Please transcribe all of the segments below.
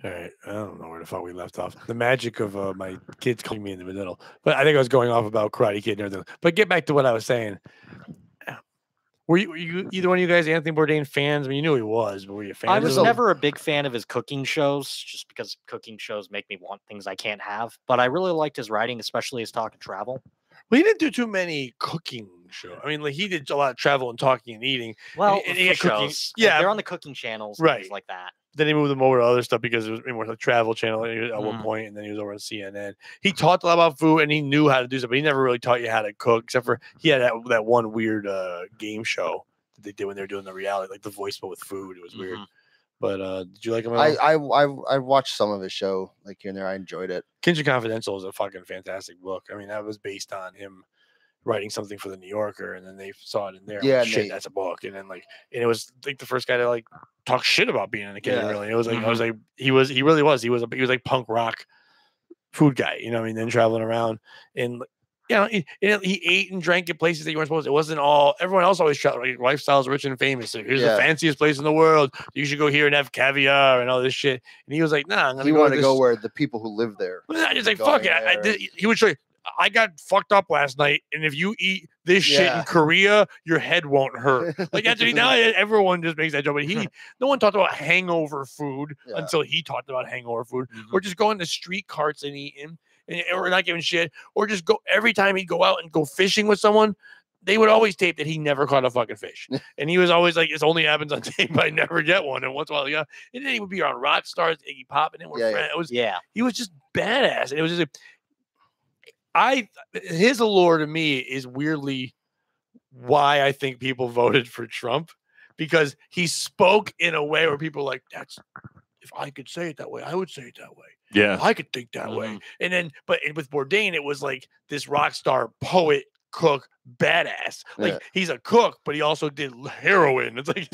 All right, I don't know where the fuck we left off. The magic of my kids calling me in the middle, but I think I was going off about Karate Kid and everything. But get back to what I was saying. Were you either one of you guys Anthony Bourdain fans? I mean, you knew he was, but were you fans? I was never a big fan of his cooking shows, just because cooking shows make me want things I can't have. But I really liked his writing, especially his talk and travel. Well, he didn't do too many cooking shows. I mean, like he did a lot of travel and talking and eating. Well, and he had cooking. shows, Yeah, they're on the cooking channels, right, things like that. Then he moved them over to other stuff because it was more like travel channel at one point, and then he was over on CNN. He talked a lot about food and he knew how to do stuff, but he never really taught you how to cook, except for he had that one weird game show that they did when they were doing the reality, like The Voice, but with food. It was weird. But did you like him? I watched some of his show like here and there. I enjoyed it. Kitchen Confidential is a fucking fantastic book. I mean, that was based on him writing something for the New Yorker, and then they saw it in there. Yeah, like, shit, that's a book. And then and it was like the first guy to like talk shit about being in a kitchen. Really, it was like I was like he really was like punk rock food guy. You know what I mean? Then traveling around and. You know, he ate and drank at places that you weren't supposed to. It wasn't all everyone else always shot like lifestyles rich and famous. So here's the fanciest place in the world. You should go here and have caviar and all this shit. And he was like, nah, I'm gonna wanted to go where the people who live there. I just like fuck it. He would show you. I got fucked up last night, and if you eat this shit in Korea, your head won't hurt. Like that's now everyone just makes that joke, but no one talked about hangover food until he talked about hangover food, or just going to street carts and eating, or not giving shit, or just go every time he'd go out and go fishing with someone. They would always tape that he never caught a fucking fish. And he was always like, it only happens on tape, but I never get one. And once in a while, and then he would be on Rock Stars, Iggy Pop, and then we're friends. It was, he was just badass. And it was just his allure to me is weirdly why I think people voted for Trump, because he spoke in a way where people are like, if I could say it that way, I would say it that way. Yeah. I could think that way. And then, but with Bourdain, it was like this rock star poet, cook, badass. Like he's a cook, but he also did heroin. It's like,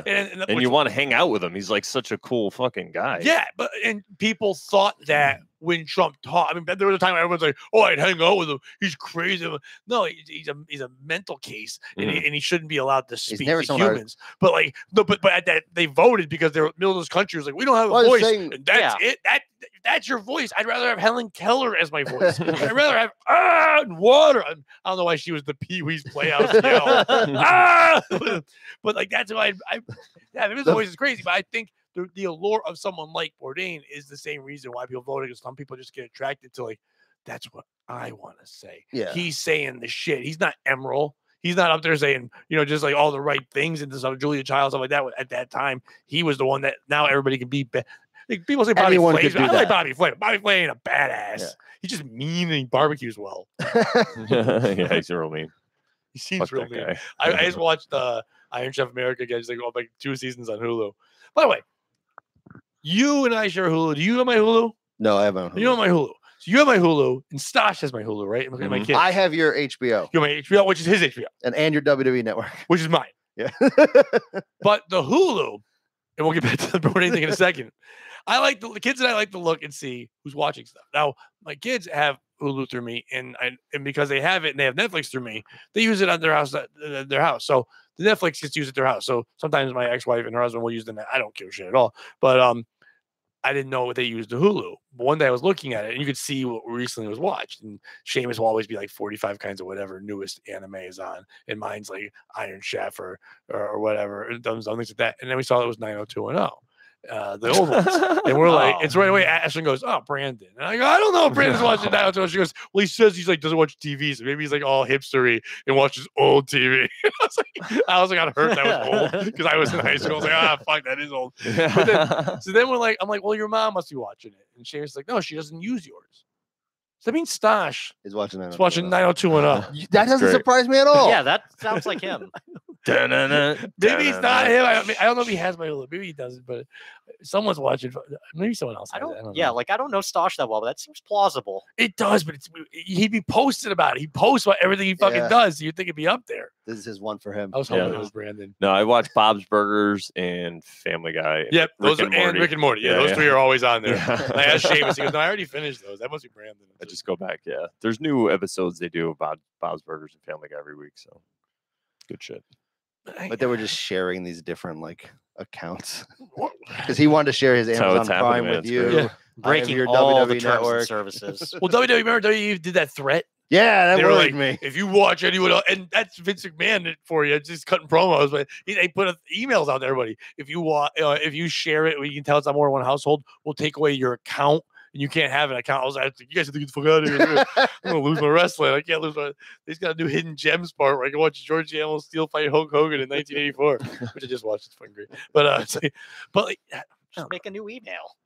and you want to hang out with him. He's like such a cool fucking guy. Yeah, and people thought that when Trump talked. I mean, there was a time where everyone's like, "Oh, I'd hang out with him. He's crazy." No, he's a mental case, and he shouldn't be allowed to speak to humans. But like, but at that they voted because they're middle of this country was like, we don't have a voice. And that's it. That's your voice. I'd rather have Helen Keller as my voice. I'd rather have water. I don't know why she was the Pee Wee's Playhouse yell. But like that's why his voice is crazy. But I think the allure of someone like Bourdain is the same reason why people voted. Because some people just get attracted to like, that's what I want to say. Yeah, he's saying the shit. He's not Emerald. He's not up there saying, just like all the right things and stuff. Julia Child, stuff like that. At that time, he was the one that now everybody can be. Like people say Bobby Flay. I like Bobby Flay. Bobby Flay ain't a badass. Yeah. He's just mean and he barbecues well. Yeah, he's real mean. He seems real mean. I just watched Iron Chef America again. Just like 2 seasons on Hulu. By the way, you and I share Hulu. Do you have my Hulu? No, I have my Hulu. You have my Hulu. So you have my Hulu, and Stosh has my Hulu, right? My kid. I have your HBO. You have my HBO, which is his HBO. And your WWE Network. Which is mine. Yeah. But the Hulu, and we'll get back to the Bourdain thing in a second. I like the kids that I like to look and see who's watching stuff. Now, my kids have Hulu through me, and because they have it and they have Netflix through me, they use it on their house. So the Netflix gets used at their house. So sometimes my ex-wife and her husband will use the net. I don't give a shit at all. But I didn't know what they used the Hulu. But one day I was looking at it, and you could see what recently was watched. And Seamus will always be like 45 kinds of whatever newest anime is on, and mine's like Iron Chef or whatever, and things like that. And then we saw it was 90210. The old ones, and we're like, it's right away. Ashton goes, "Oh, Brandon," and I go, "I don't know if Brandon's watching that." So she goes, "Well, he says he's like doesn't watch TV, so maybe he's like all hipstery and watches old TV." I was like, "I'd hurt that was old," because I was in high school. I was like, fuck, that is old." But then I'm like, "Well, your mom must be watching it," and Sharon's like, "No, she doesn't use yours." So that means Stosh is watching 90210. That doesn't surprise me at all. Yeah, that sounds like him. Maybe it's not him. I don't know if he has my Hulu. Maybe he doesn't, but someone's watching. Maybe someone else. I don't know. I don't know Stosh that well, but that seems plausible. It does, but he'd be posted about it. He posts about everything he fucking does. So you'd think it'd be up there. This is his one for him. I was hoping it was Brandon. No, I watch Bob's Burgers and Family Guy. Yep, those and Rick and Morty. Yeah, those three are always on there. I asked Seamus. He goes, "No, I already finished those. That must be Brandon." I just go back. Yeah, there's new episodes they do about Bob's Burgers and Family Guy every week. So good shit. But they were just sharing these different like accounts because he wanted to share his Amazon Prime with you. Yeah. Breaking your all the WWE terms network. and services. Well, WWE, remember WWE did that threat? Yeah, that They were worried like, me. if you watch anyone else, and that's Vince McMahon for you, it's just cutting promos, but they put emails out to everybody. If you share it, we can tell it's on more than one household, we'll take away your account, and you can't have an account. I was like, you guys have to get the fuck out of here. I'm gonna lose my wrestling. I can't lose my. They just got to do Hidden Gems part where I can watch George Animal Steel fight Hulk Hogan in 1984, which I just watched. It's fucking great. But Just make a new email.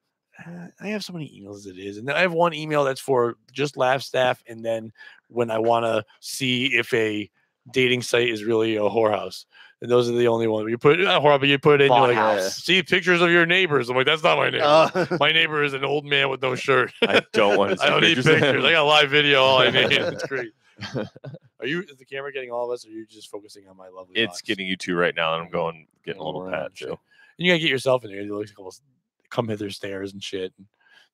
I have so many emails as it is, and then I have one email that's for just Laugh Staff, and then when I want to see if a dating site is really a whorehouse, and those are the only ones. You put but you put it in, you're like, House. see pictures of your neighbors. I'm like, that's not my neighbor. My neighbor is an old man with no shirt. I don't want to see I don't need pictures. pictures. I got live video. All I need. It's great. Is the camera getting all of us, or are you just focusing on my lovely? It's box? getting you two right now, and I'm getting a little Pat too. And you gotta get yourself in there. You look a couple come hither stairs and shit and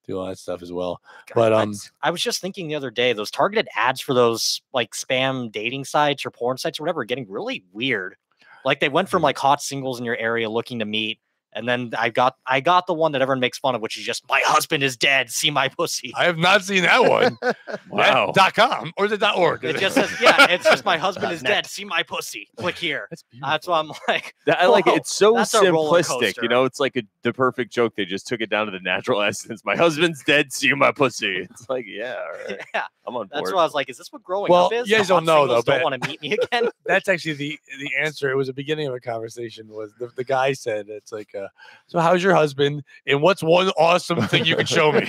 do all that stuff as well. God, But I was just thinking the other day, those targeted ads for those like spam dating sites or porn sites or whatever are getting really weird. Like they went from like hot singles in your area looking to meet, and then I got the one that everyone makes fun of, which is just my husband is dead. See my pussy. I have not seen that one. Wow. .com or is it .org? It just says, yeah, it's just my husband is dead. See my pussy. Click here. That's why I'm like, I like it. It's so that's a roller simplistic, coaster. you know. It's like the perfect joke. They just took it down to the natural essence. My husband's dead. See my pussy. It's like, yeah, all right. yeah. I'm on board. That's why I was like, is this what growing Well, up is? you guys The don't hot know, singles though, don't but- want to meet me again. That's actually the answer. It was the beginning of a conversation. Was the guy said, it's like, so how's your husband? And what's one awesome thing you can show me?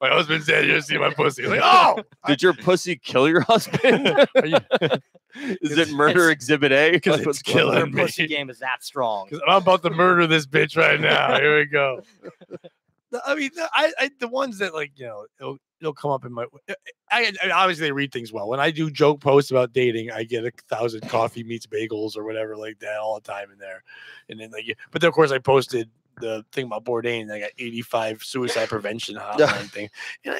My husband's dead. You see my pussy. Like, oh, Did your pussy kill your husband? Is it murder exhibit A? Because it's killing Your me. pussy game is that strong. Because I'm about to murder this bitch right now. Here we go. I mean, the ones that like, you know, it'll come up in my. I obviously they read things well. When I do joke posts about dating, I get 1,000 coffee meets bagels or whatever like that all the time in there, and then like, but then of course I posted the thing about Bourdain. And I got 85 suicide prevention hotline thing, and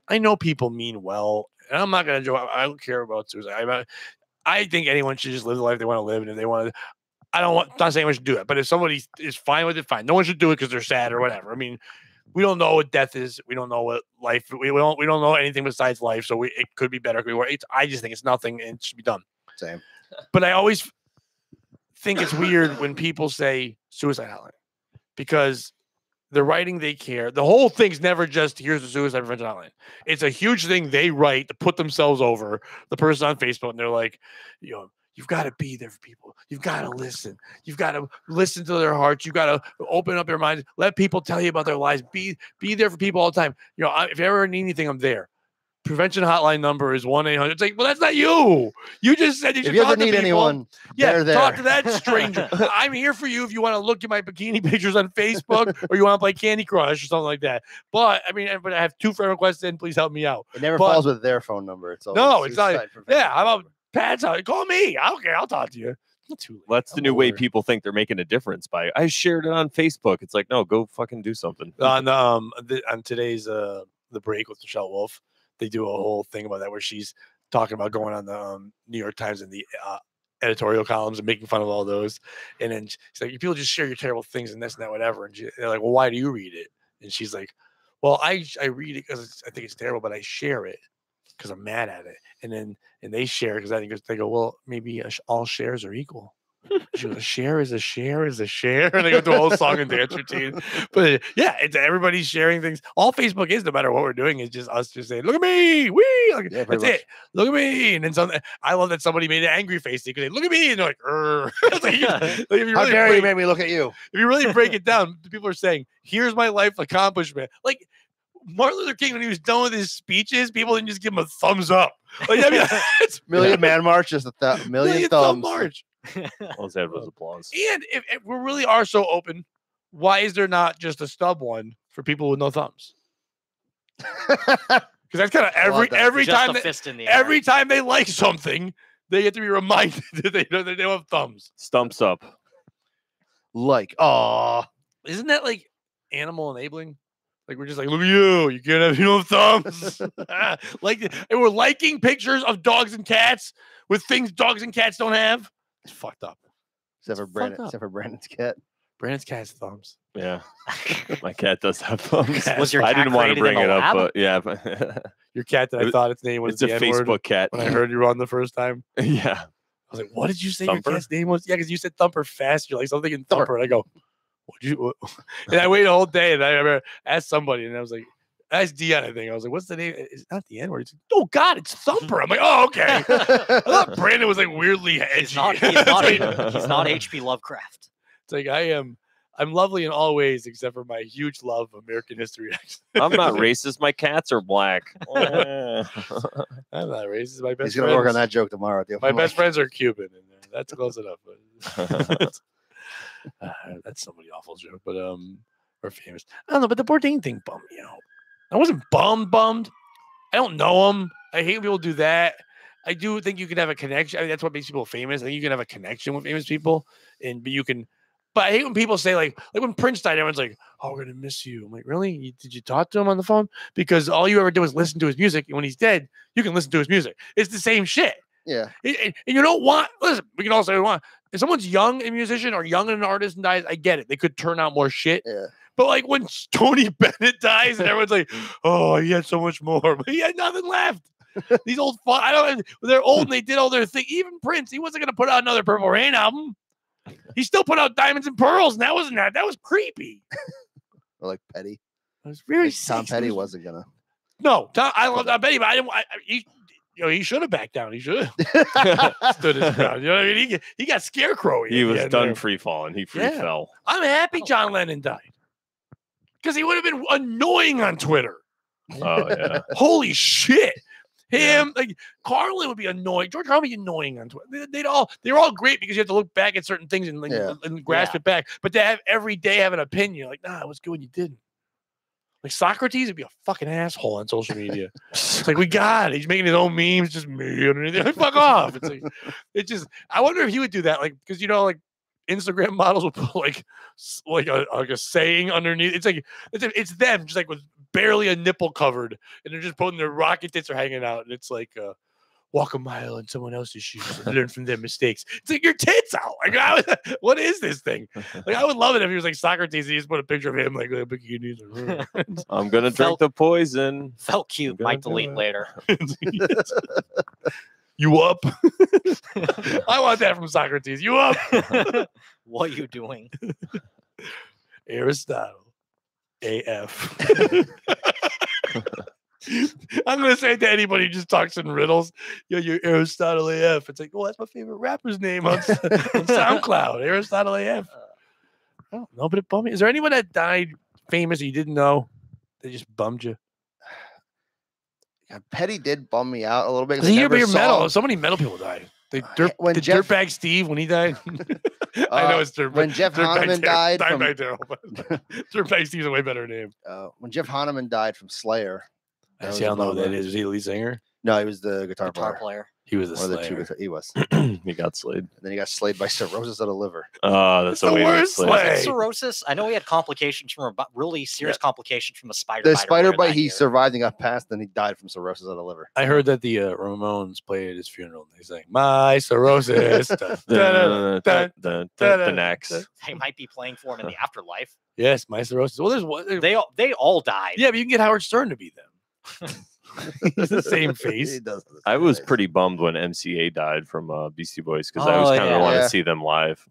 I know people mean well, and I'm not gonna joke. I don't care about suicide. I think anyone should just live the life they want to live, and if they want to. Not saying anyone should do it, but if somebody is fine with it, fine. No one should do it because they're sad or whatever. I mean, we don't know what death is. We don't know what life. We don't know anything besides life. So it could be better. It could be worse. I just think it's nothing and it should be done. Same. But I always think it's weird when people say suicide hotline because the writing they care. The whole thing's never just here's the suicide prevention hotline. It's a huge thing they write to put themselves over the person on Facebook, and they're like, you know. You've got to be there for people. You've got to listen. You've got to listen to their hearts. You've got to open up their minds. Let people tell you about their lives. Be there for people all the time. You know, if you ever need anything, I'm there. Prevention hotline number is 1-800. It's like, well, that's not you. You just said you should If you talk ever to need people. anyone, they're there. Talk to that stranger. I'm here for you if you want to look at my bikini pictures on Facebook or you want to play Candy Crush or something like that. But I mean, but I have 2 friend requests in. Please help me out. It never falls with their phone number. It's always No, it's not. suicide prevention Yeah, how about number. Pat's out? Call me. I don't care. I'll talk to you. Not too late. That's the I'm new way older. people think they're making a difference by I shared it on Facebook. It's like, no, go fucking do something. On today's the break with Michelle Wolf, they do a whole thing about that where she's talking about going on the New York Times and the editorial columns and making fun of all those. And then she's like, people just share your terrible things and this and that, whatever. And they're like, well, why do you read it? And she's like, well, I read it because I think it's terrible, but I share it because I'm mad at it. And they share because I think they go, well, maybe all shares are equal. She goes, a share is a share is a share. And they go through a whole song and dance routine. But yeah, it's everybody's sharing things. All Facebook is, no matter what we're doing, is just us just saying, look at me. Wee. Like, Yeah, that's pretty it. Look at me. And then something. I love that somebody made an angry face because they look at me and they're like, It's like, if you How really dare you break- make me look at you? if you really break it down, people are saying, here's my life accomplishment. Like Martin Luther King, when he was done with his speeches, people didn't just give him a thumbs up. Like, I mean, it's Million Man March, just a million thumb thumbs. march. All his head was applause. And if we really are so open, why is there not just a stub one for people with no thumbs? Because that's kind of every Just time a that, fist in the air. every time they like something, they get to be reminded that they don't have thumbs. Stumps up. Like, oh, Isn't that like animal enabling? Like we're just like, look at you, you can't have thumbs. Like, and we're liking pictures of dogs and cats with things dogs and cats don't have. It's fucked up. Except for It's fucked Brandon. up. Except for Brandon's cat. Brandon's cat has thumbs. Yeah, my cat does have thumbs. Was your I cat didn't want to created in bring a it up, lab? but yeah, but Your cat that I thought its name was it's a the N-word Facebook cat. when I heard you on the first time. Yeah, I was like, what did you say Thumper? your cat's name was? Yeah, because you said Thumper fast. You're like something in Thumper. And I go, what'd you? What? And I waited a whole day and I remember asked somebody and I was like, I asked Dion, I think. I was like, what's the name? It's not the N-word. He's like, oh, God, it's Thumper. I'm like, oh, okay. I thought Brandon was like weirdly edgy. He's not H.P. Lovecraft. It's like I'm lovely in all ways except for my huge love of American history. I'm not racist. My cats are black. I'm not racist. My best He's gonna work on friends- that joke tomorrow. Dude. My best friends are Cuban, and that's close enough. But that's somebody awful joke, but or famous. I don't know, but the Bourdain thing bummed me out. I wasn't bummed. I don't know him. I hate when people do that. I do think you can have a connection. I mean, that's what makes people famous. I think you can have a connection with famous people, but I hate when people say like when Prince died, everyone's like, "Oh, we're gonna miss you." I'm like, really? Did you talk to him on the phone? Because all you ever did was listen to his music, and when he's dead, you can listen to his music. It's the same shit. Yeah. And you don't want. Listen, we can all say we want. If someone's young and a musician or young and an artist and dies, I get it. They could turn out more shit. Yeah. But like when Tony Bennett dies, and everyone's like, "Oh, he had so much more," but he had nothing left. These old, they're old and they did all their thing. Even Prince, he wasn't gonna put out another Purple Rain album. He still put out Diamonds and Pearls, and that was creepy. Or like Petty. It was really Like Tom sexy. Petty wasn't gonna. No, I love Tom Petty, but I didn't. He should have backed down. He should have stood his ground. You know what I mean? He got scarecrow. he was done free falling. He free fell. I'm happy John Lennon died because he would have been annoying on Twitter. Oh yeah. Holy shit. Him, like Carlin would be annoying. George Carlin would be annoying on Twitter. They're all great because you have to look back at certain things and, and grasp it back. But to have every day have an opinion, like, nah, it was good when you didn't. Like Socrates would be a fucking asshole on social media. It's like, we got it. He's making his own memes, just me underneath. Like, fuck off. I wonder if he would do that, like, because like Instagram models will put like a saying underneath. It's like it's them just like with barely a nipple covered, and they're just putting their rocket tits are hanging out, and it's like walk a mile in someone else's shoes and learn from their mistakes. It's like your tits out. Like what is this thing? Like I would love it if he was like Socrates. He just put a picture of him like a bikini. I'm gonna drink the poison. Felt cute. Might delete later. You up? I want that from Socrates. You up? What are you doing? Aristotle. AF. I'm going to say it to anybody who just talks in riddles. Yo, you're Aristotle AF. It's like, oh, that's my favorite rapper's name on SoundCloud. Aristotle AF. I don't know, but it bummed me. Is there anyone that died famous that you didn't know? They just bummed you? Yeah, Petty did bum me out a little bit. Because metal. So many metal people died. Dirtbag Steve, when he died. I know it's Dirtbag. When Jeff Hanneman died. Dirtbag Steve's a way better name. When Jeff Hanneman died from Slayer. I don't know who that is. Was he the lead singer? No, he was the guitar player. He was the Slayer. Slayer. He was. He got slayed. And then he got slayed by cirrhosis of the liver. Oh, that's the worst slay. Cirrhosis. I know he had complications from really serious complications from a spider. The spider bite. He survived and got past. Then he died from cirrhosis of the liver. I heard that the Ramones played at his funeral. They sang "My Cirrhosis." The next. They might be playing for him in the afterlife. Yes, My Cirrhosis. Well, there's one. They all died. Yeah, but you can get Howard Stern to be them. It's the same face. I was pretty bummed when MCA died from Beastie Boys because I was kind of want to see them live.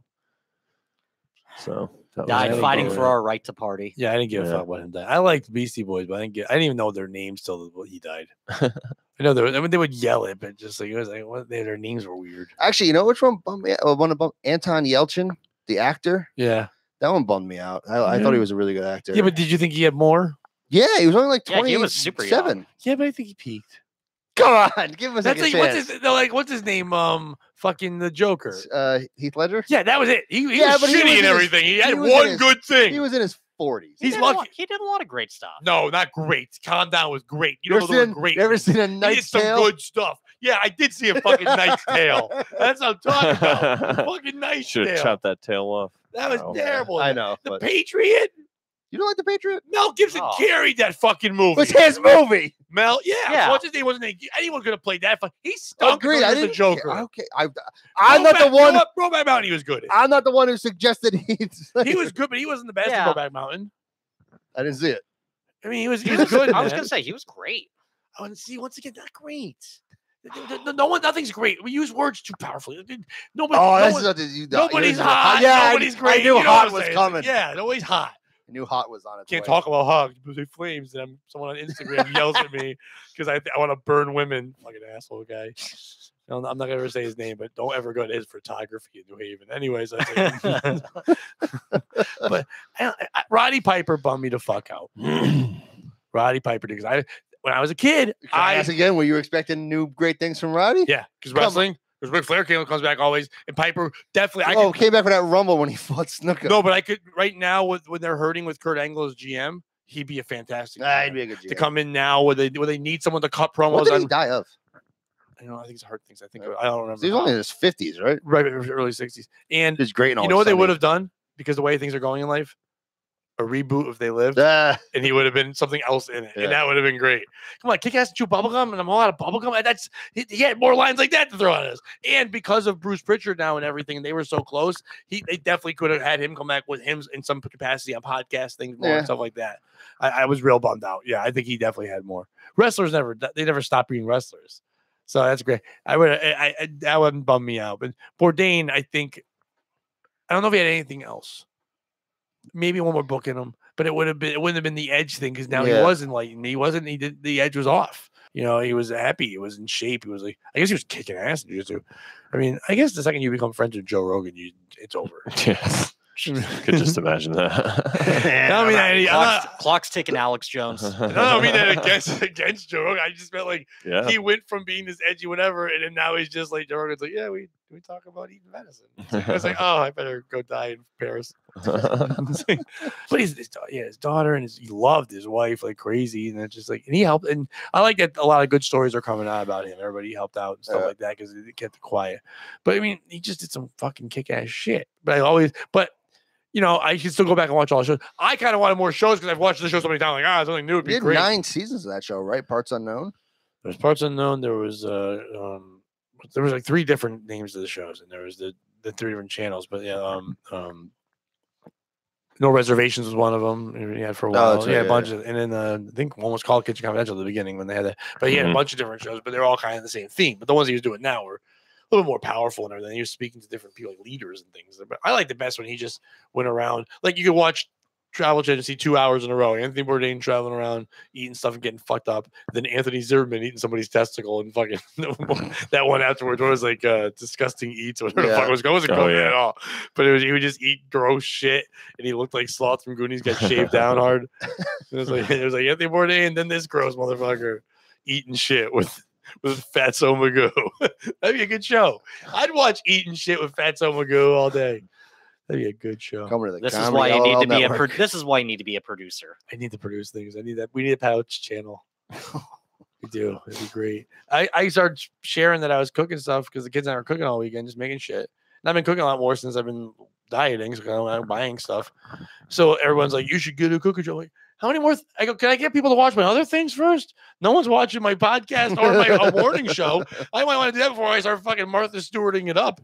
So died fighting for our right to party. Yeah, I didn't give a fuck about him dying. I liked Beastie Boys, but I didn't even know their names till he died. I know they would yell it, but just like it was like their names were weird. Actually, you know which one bummed me out? One bummed Anton Yelchin, the actor. Yeah, that one bummed me out. I thought he was a really good actor. Yeah, but did you think he had more? Yeah, he was only like 27. He was super young. Yeah, but I think he peaked. Come on, give us a chance. What's his name? Fucking the Joker. Heath Ledger. Yeah, that was it. He was shitty and everything. He had one good thing. He was in his 40s. He's lucky. He did a lot of great stuff. No, not great. Calm Down was great. You know the word great. Never seen a Knight's Tale? Some good stuff. Yeah, I did see a fucking Knight's Tale. That's what I'm talking about. Fucking Knight's Tale. Should have chopped that tail off. That was terrible. I know. The Patriot. You don't like The Patriot? Mel Gibson carried that fucking movie. It was his movie. Mel, Yeah. So what's his name? Anyone could have played that. He stunk. Agreed. I the didn't. Joker. Okay. I'm not the one. Brokeback Mountain, he was good. I'm not the one who suggested He was good, but he wasn't the best in Brokeback Mountain. I didn't see it. I mean, he was good. I was gonna say he was great. Oh, and see, once again, not great. Nothing's great. We use words too powerfully. Nobody's hot. Yeah, nobody's great. I knew hot was coming. Yeah, nobody's hot. I knew hot was on its Can't way. talk about hugs because they flames. And someone on Instagram yells at me because I want to burn women. Fucking asshole guy. I'm not gonna ever say his name, but don't ever go to his photography in New Haven. Anyways, but Roddy Piper bummed me the fuck out. Roddy Piper, because when I was a kid, Can I ask again, were you expecting new great things from Roddy? Yeah, because wrestling. Because Ric Flair comes back always, and Piper definitely. Came back for that Rumble when he fought Snuka. No, but I could right now when they're hurting with Kurt Angle as GM, he'd be a fantastic. He'd be a good GM. To come in now where they need someone to cut promos. What did he die of? I think it's heart things. I don't remember. He's only in his 50s, right? Right, early 60s. And he's great. You know what they would have done because the way things are going in life. A reboot if they lived, and he would have been something else in it, and that would have been great. Come on, Kick-Ass chew bubblegum, and I'm all out of bubblegum. He had more lines like that to throw at us. And because of Bruce Pritchard now and everything, and they were so close, they definitely could have had him come back with him in some capacity on podcast things more and stuff like that. I was real bummed out. Yeah, I think he definitely had more. Wrestlers never stopped being wrestlers, so that's great. That wouldn't bum me out. But Bourdain, I don't know if he had anything else. Maybe one more book in him, but it wouldn't have been the Edge thing because now he was enlightened. The Edge was off. He was happy. He was in shape. He was I guess he was kicking ass in jiu-jitsu. I mean, I guess the second you become friends with Joe Rogan, it's over. Yes. Could just imagine that. Clock's ticking, Alex Jones. I don't mean that against Joe Rogan. I just meant he went from being this edgy whatever, and then now he's just like Joe Rogan's like, yeah, we talk about eating venison. I was like, oh, I better go die in Paris. But his daughter and he loved his wife like crazy, and it's just and he helped. And I like that a lot of good stories are coming out about him. Everybody helped out and stuff like that because they kept it quiet. But I mean, he just did some fucking kick-ass shit. I should still go back and watch all the shows. I kind of wanted more shows because I've watched the show so many times. Something new would be great. 9 seasons of that show, right? Parts Unknown. There's Parts Unknown. There was 3 different names of the shows, and there was the 3 different channels. But No Reservations was one of them. He had for a while. A bunch of, and then I think one was called Kitchen Confidential at the beginning when they had that. But he had a bunch of different shows, but they're all kind of the same theme. But the ones he was doing now were a little more powerful and everything. He was speaking to different people, like leaders and things. But I like the best when he just went around. Like you could watch Travel Channel and see 2 hours in a row. Anthony Bourdain traveling around, eating stuff and getting fucked up. Then Anthony Zimmerman eating somebody's testicle and fucking that one afterwards. What was disgusting eats or whatever the fuck was going. It wasn't good at all. But he would just eat gross shit, and he looked like Sloth from Goonies, got shaved down hard. It was like Anthony Bourdain, then this gross motherfucker eating shit with Fatso Magoo. That'd be a good show. I'd watch eating shit with Fatso Magoo all day. That'd be a good show. This is why you need to be this is why you need to be a producer. I need to produce things. I need that. We need a pouch channel. We do. It'd be great. I started sharing that I was cooking stuff because the kids and I were cooking all weekend, just making shit. And I've been cooking a lot more since I've been dieting, so I'm buying stuff. So everyone's like, "You should get a cooking show." I'm like, how many more? I go, can I get people to watch my other things first? No one's watching my podcast or my morning show. I might want to do that before I start fucking Martha Stewarting it up.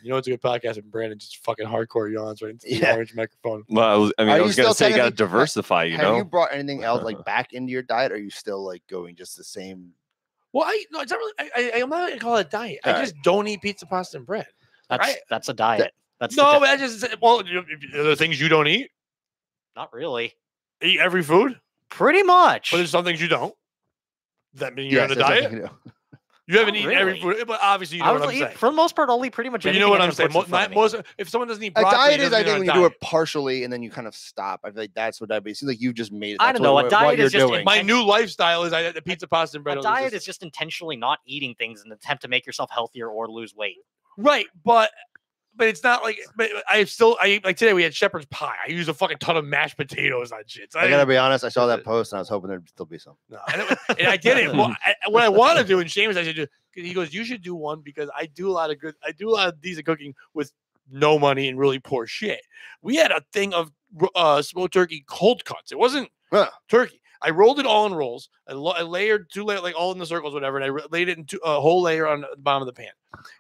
You know, it's a good podcast, and Brandon just fucking hardcore yawns right into the orange microphone. Well, I was going to say, you got to diversify. Have you brought anything else back into your diet? Or are you still going just the same? Well, no, it's not really. I'm not going to call it a diet. I just don't eat pizza, pasta, and bread. That's a diet. Are there things you don't eat? Not really. Eat every food? Pretty much. But there's some things you don't. That mean you're on a diet? You haven't eaten every food, but obviously you know what I'm saying. For the most part, I'll eat pretty much anything. You know what I'm saying? If someone doesn't eat broccoli, a diet is, I think, when you do it partially and then you kind of stop. I feel like that's what it seems like you just made it. I don't know. A diet is just my new lifestyle is the pizza, pasta, and bread. A diet is just intentionally not eating things in an attempt to make yourself healthier or lose weight. Right, but it's not like. But I like today we had shepherd's pie. I use a fucking ton of mashed potatoes on shit. So I gotta be honest. I saw that post and I was hoping there'd still be some. No, and I did it. Well, what I want to do, and Seamus, I should do. He goes, you should do one because I do a lot of decent cooking with no money and really poor shit. We had a thing of smoked turkey cold cuts. It wasn't turkey. I rolled it all in rolls. I layered 2 layers, like all in the circles, whatever, and I laid it into a whole layer on the bottom of the pan.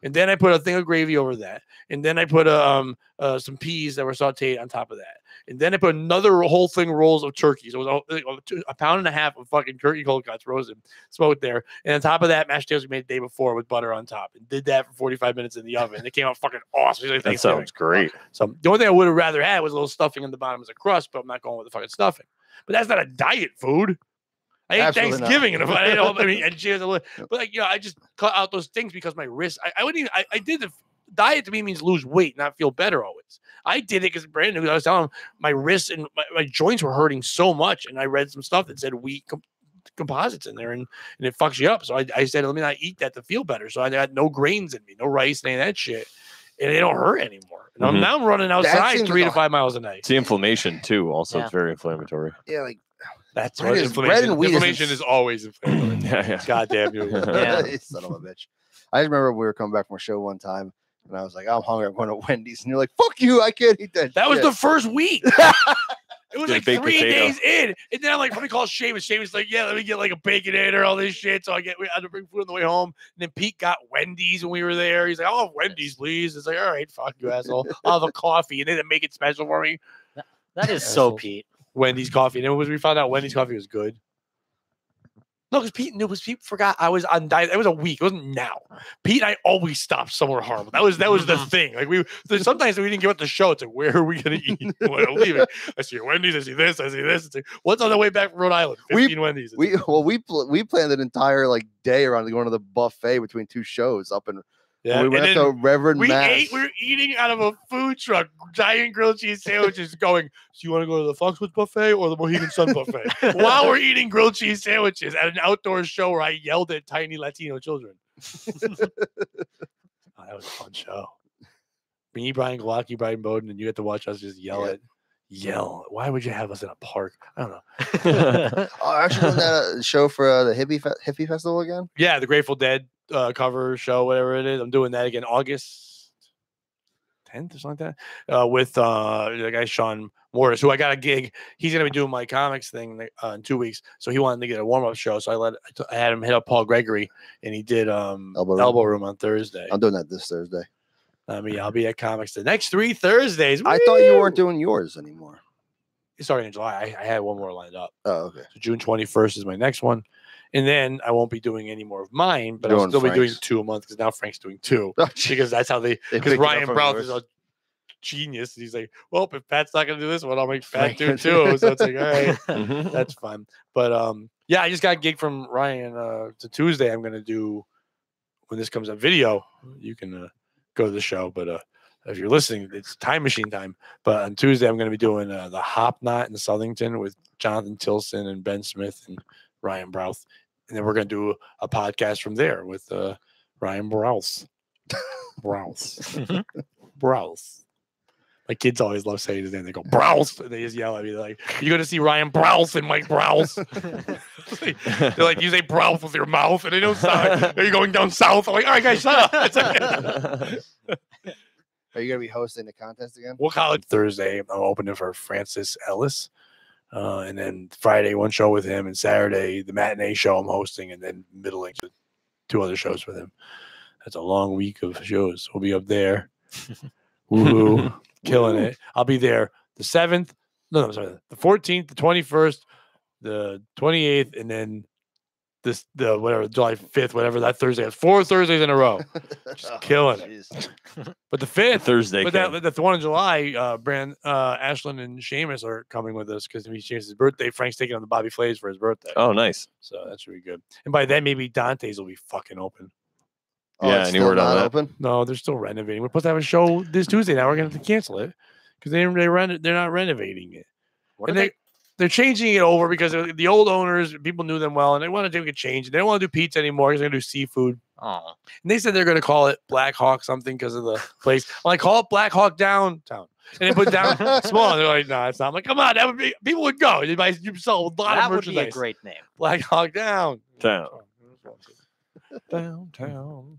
And then I put a thing of gravy over that. And then I put some peas that were sauteed on top of that. And then I put another whole thing rolls of turkey. So it was a pound and a half of fucking turkey cold cuts roasted, smoked there. And on top of that, mashed potatoes we made the day before with butter on top. And did that for 45 minutes in the oven. And it came out fucking awesome. Like That sounds great. So the only thing I would have rather had was a little stuffing in the bottom as a crust, but I'm not going with the fucking stuffing. But that's not a diet food. I ate Absolutely Thanksgiving, and I mean, and she has a little, but like, I just cut out those things because my wrist. I wouldn't even. I did the diet to me means lose weight, not feel better always. I did it because Brandon, I was telling him my wrists and my joints were hurting so much, and I read some stuff that said wheat composites in there, and it fucks you up. So I said, let me not eat that to feel better. So I had no grains in me, no rice, any of that shit, and they don't hurt anymore. And now I'm running outside 3 to 5 miles a night. It's the inflation too. Also, it's very inflammatory. Yeah, like. That's Bread what is- inflammation. bread and wheat Inflammation is always inflammatory. Yeah. God damn you. Yeah. Son of a bitch. I just remember we were coming back from a show one time, and I was like, I'm hungry. I'm going to Wendy's. And you're like, fuck you. I can't eat that. That was shit. the first week. It was Get a like 3 baked potato. days in. And then I'm like, let me call Seamus. Seamus like, yeah, let me get like a Baconator, all this shit. So we had to bring food on the way home. And then Pete got Wendy's when we were there. He's like, I'll have Wendy's, please. It's like, all right, fuck you, asshole. I'll have a coffee. And then they make it special for me. That is so Assholes. Pete. Wendy's coffee. And then we found out Wendy's coffee was good. No, because Pete knew. Pete forgot I was on diet. It was a week. It wasn't now. Pete and I always stopped somewhere harmful. That was the thing. Like sometimes we didn't give up the show. It's like, where are we gonna eat when I'm leaving? I see Wendy's. I see this. I see this. It's like, what's on the way back from Rhode Island? 15 Wendy's. It's like, We planned an entire like day around going to the buffet between 2 shows up in. yeah. We went and up then to Reverend we Mass. were eating out of a food truck, giant grilled cheese sandwiches. Going, so you want to go to the Foxwoods buffet or the Mohegan Sun buffet? While we're eating grilled cheese sandwiches at an outdoor show where I yelled at tiny Latino children. That was a fun show. Me, Brian Galaki, Brian Bowden, and you get to watch us just yell. Why would you have us in a park? I don't know. Oh, actually, doing that show for the hippie festival again. Yeah, the Grateful Dead cover show, whatever it is. I'm doing that again August 10th or something like that with the guy Sean Morris, who I got a gig. He's gonna be doing my comics thing in 2 weeks, so he wanted to get a warm-up show. So I had him hit up Paul Gregory, and he did Elbow Room on Thursday. I'm doing that this Thursday. I'll be at comics the next 3 Thursdays. I thought you Woo! weren't doing yours anymore. Starting in July. I had one more lined up. Oh, okay. So June 21st is my next one. And then I won't be doing any more of mine, but You're I'll doing still be doing Frank's. 2 a month because now Frank's doing 2. Oh, Because that's how They because picked it up Ryan from Brouth yours. is a genius. He's like, well, if Pat's not going to do this one, I'll make Pat do it too. So it's like, all right, that's fun. But yeah, I just got a gig from Ryan to Tuesday. I'm going to do, when this comes on video, you can go to the show. But if you're listening, it's time machine time. But on Tuesday, I'm going to be doing the Hop Knot in Southington with Jonathan Tilson and Ben Smith and Ryan Brouth. And then we're going to do a podcast from there with Ryan Brouth. Brouth. My kids always love saying his name. They go, Brouth. And they just yell at me. They're like, you're going to see Ryan Brouth and Mike Brouth. They're like, you say Brouth with your mouth. And they don't sound. Are you going down south? I'm like, all right, guys, shut up. It's okay. Are you gonna be hosting the contest again? We'll call it Thursday. I'm opening for Francis Ellis. And then Friday, one show with him. And Saturday, the matinee show I'm hosting. And then middling to 2 other shows with him. That's a long week of shows. We'll be up there. Woohoo. Killing it. I'll be there the 7th. No, sorry. The 14th, the 21st, the 28th, and then the whatever, July 5th, whatever that Thursday. It's 4 Thursdays in a row. Just killing it. But the 5th, Thursday. but that's the one in July. Ashlyn and Seamus are coming with us because it's Seamus' birthday. Frank's taking on the Bobby Flays for his birthday. Oh, nice. So that should be good. And by then, maybe Dante's will be fucking open. Oh, Yeah, it's any still word on not that? open? No, they're still renovating. We're supposed to have a show this Tuesday. Now we're gonna have to cancel it because they're not renovating it. What And are they? they're changing it over because the old owners, people knew them well, and they want to take a change. They don't want to do pizza anymore because they're gonna do seafood. Oh, And they said they're gonna call it Black Hawk something because of the place. I'm like, call it Black Hawk Downtown. And they put down small. And they're like, no, it's not. I'm like, come on, that would be people would go. You sell a lot that of would be a merchandise. great name. Black Hawk Down. Downtown.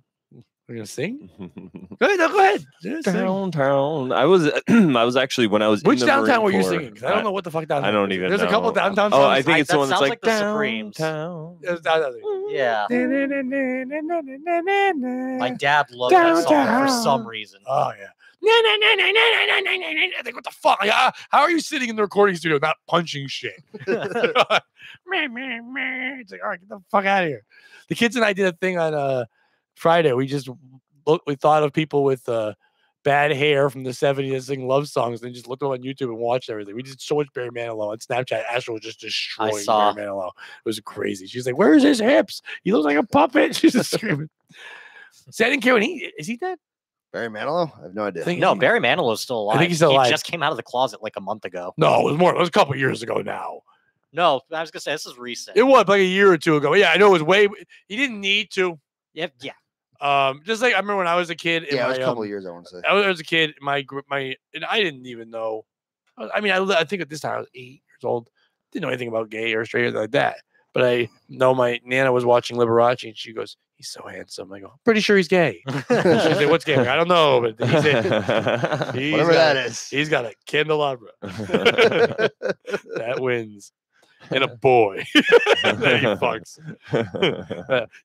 We're gonna sing. Go ahead. No, go ahead. Yeah, sing. Downtown. I was actually when I was Which in the downtown were Marine you Corps, singing? 'Cause I don't know what the fuck downtown. I don't is. even There's know. a couple downtown Oh, songs. I think it's the that one that's sounds like like the Supremes. downtown. Yeah. My My dad loved that song for Downtown. some reason. Oh yeah. I think, what the fuck? Like, how are you sitting in the recording studio not punching shit? It's like, all right, get the fuck out of here. The kids and I did a thing on Friday. We just we thought of people with bad hair from the 70s that sing love songs, and just looked them on YouTube and watched everything. We did so much Barry Manilow on Snapchat. Ashley was just destroying saw. Barry Manilow. It was crazy. She's like, "Where's his hips? He looks like a puppet." She's just screaming. See, I didn't care when is he dead? Barry Manilow? I have no idea. Think- No, Barry Manilow's still alive. I think he's still alive. He just came out of the closet like a month ago. No, it was a couple years ago now. No, I was gonna say this is recent. It was like a year or two ago. Yeah, I know it was way. He didn't need to. Yeah. Just like I remember when I was a kid. In Yeah, it was my, a couple of years, I want to say. I was a kid. My group, and I didn't even know. I think at this time I was 8 years old. Didn't know anything about gay or straight or anything like that. But I know my Nana was watching Liberace, and she goes, "He's so handsome." I go, "Pretty sure he's gay." She said, "What's gay?" I go, I don't know, but he said, Whatever that is. He's got a candelabra that wins, and a boy that he fucks.